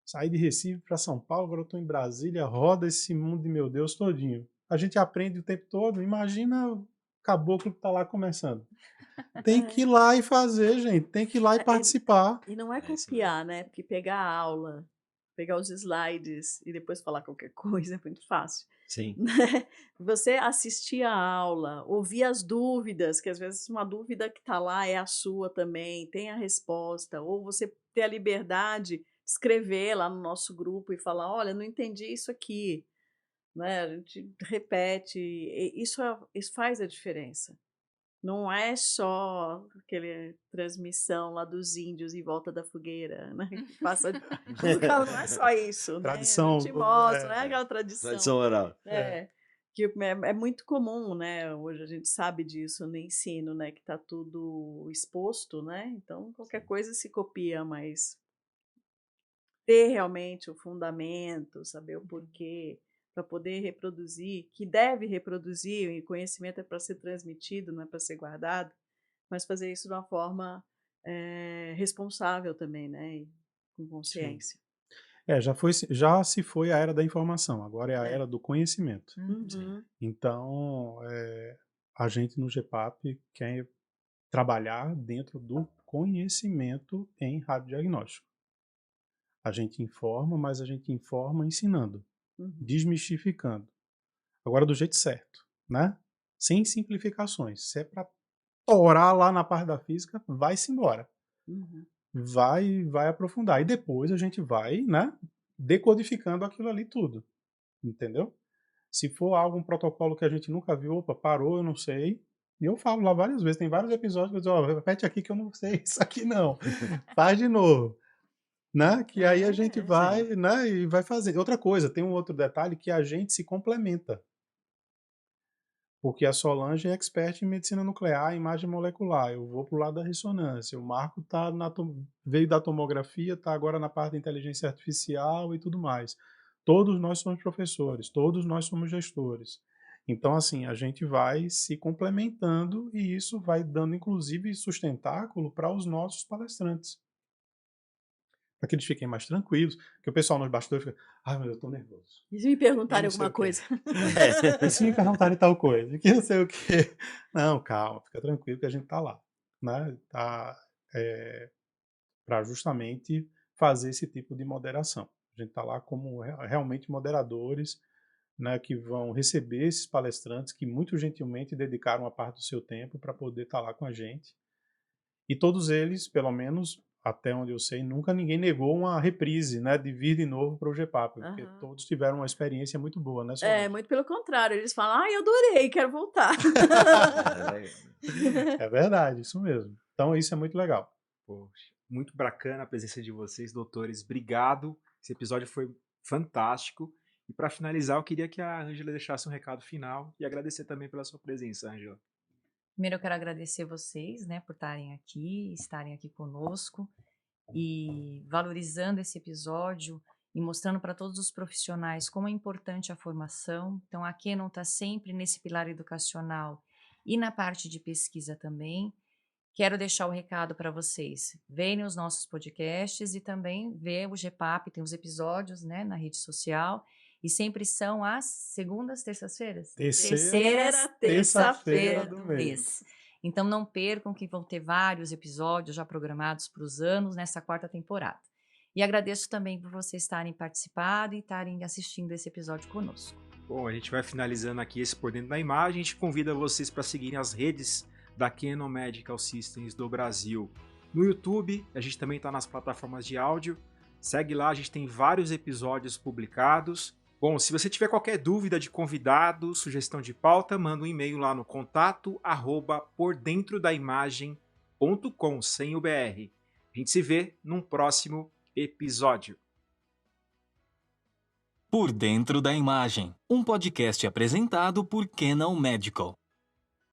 Saí de Recife para São Paulo, agora eu estou em Brasília, roda esse mundo de meu Deus todinho. A gente aprende o tempo todo, imagina o caboclo que está lá começando. Tem que ir lá e fazer, gente. Tem que ir lá e participar. E não é É isso copiar, né? Porque pegar a aula, pegar os slides e depois falar qualquer coisa é muito fácil. Sim. Né? Você assistir a aula, ouvir as dúvidas, que às vezes uma dúvida que está lá é a sua também, tem a resposta, ou você ter a liberdade de escrever lá no nosso grupo e falar, olha, não entendi isso aqui, né? A gente repete, isso faz a diferença. Não é só aquele transmissão lá dos índios em volta da fogueira, né? Que passa não é só isso, né? A Tradição. gente mostra, não é aquela tradição. Tradição oral. Que é muito comum, né? Hoje a gente sabe disso no ensino, né? Que está tudo exposto, né? Então qualquer coisa se copia, mas ter realmente o fundamento, saber o porquê, para poder reproduzir, que deve reproduzir, e conhecimento é para ser transmitido, não é para ser guardado, mas fazer isso de uma forma responsável também, né? E com consciência. Já se foi a era da informação, agora é a É. era do conhecimento. Uhum. Então, a gente no GPAP quer trabalhar dentro do conhecimento em radiodiagnóstico. A gente informa, mas a gente informa ensinando, Uhum. desmistificando. Agora do jeito certo, né? Sem simplificações. Se é para torar lá na parte da física, vai-se embora. Uhum. Vai aprofundar. E depois a gente vai, né, decodificando aquilo ali tudo. Entendeu? Se for algum protocolo que a gente nunca viu, opa, parou, eu não sei. E eu falo lá várias vezes, tem vários episódios que eu digo, ó, repete aqui que eu não sei isso aqui não. Faz de novo. Né? Que aí a gente vai, né, e vai fazer. Outra coisa, tem um outro detalhe que a gente se complementa. Porque a Solange é expert em medicina nuclear, imagem molecular. Eu vou para o lado da ressonância. O Marco veio da tomografia, está agora na parte da inteligência artificial e tudo mais. Todos nós somos professores, todos nós somos gestores. Então, assim, a gente vai se complementando e isso vai dando, inclusive, sustentáculo para os nossos palestrantes. Para que eles fiquem mais tranquilos, que o pessoal nos bastidores fica, mas eu estou nervoso. E se me perguntarem Eu não sei alguma o quê. coisa? E se me perguntarem tal coisa, que não sei o quê. Não, calma, fica tranquilo que a gente está lá, né? Para justamente fazer esse tipo de moderação. A gente está lá como realmente moderadores, né, que vão receber esses palestrantes que muito gentilmente dedicaram uma parte do seu tempo para poder estar lá com a gente. E todos eles, pelo menos até onde eu sei, nunca ninguém negou uma reprise, né, de vir de novo para o GEPAP, porque Aham. todos tiveram uma experiência muito boa, né, É, Solange? muito pelo contrário, eles falam, eu adorei, quero voltar. É verdade, isso mesmo. Então isso é muito legal. Poxa, muito bacana a presença de vocês, doutores. Obrigado. Esse episódio foi fantástico. E para finalizar, eu queria que a Ângela deixasse um recado final e agradecer também pela sua presença, Ângela. Primeiro eu quero agradecer vocês, né, por estarem aqui conosco e valorizando esse episódio e mostrando para todos os profissionais como é importante a formação. Então, a Canon está sempre nesse pilar educacional e na parte de pesquisa também. Quero deixar o recado para vocês. Venham os nossos podcasts e também ver o GEPAP, tem os episódios, né, na rede social. E sempre são as segundas, terças-feiras? Terceira terça-feira do mês. Então não percam que vão ter vários episódios já programados para os anos nessa 4ª temporada. E agradeço também por vocês estarem participando e estarem assistindo esse episódio conosco. Bom, a gente vai finalizando aqui esse Por Dentro da Imagem. A gente convida vocês para seguirem as redes da Canon Medical Systems do Brasil. No YouTube, a gente também está nas plataformas de áudio. Segue lá, a gente tem vários episódios publicados. Bom, se você tiver qualquer dúvida de convidado, sugestão de pauta, manda um e-mail lá no contato@pordentrodaimagem.com, sem o BR. A gente se vê num próximo episódio. Por Dentro da Imagem, um podcast apresentado por Canon Medical.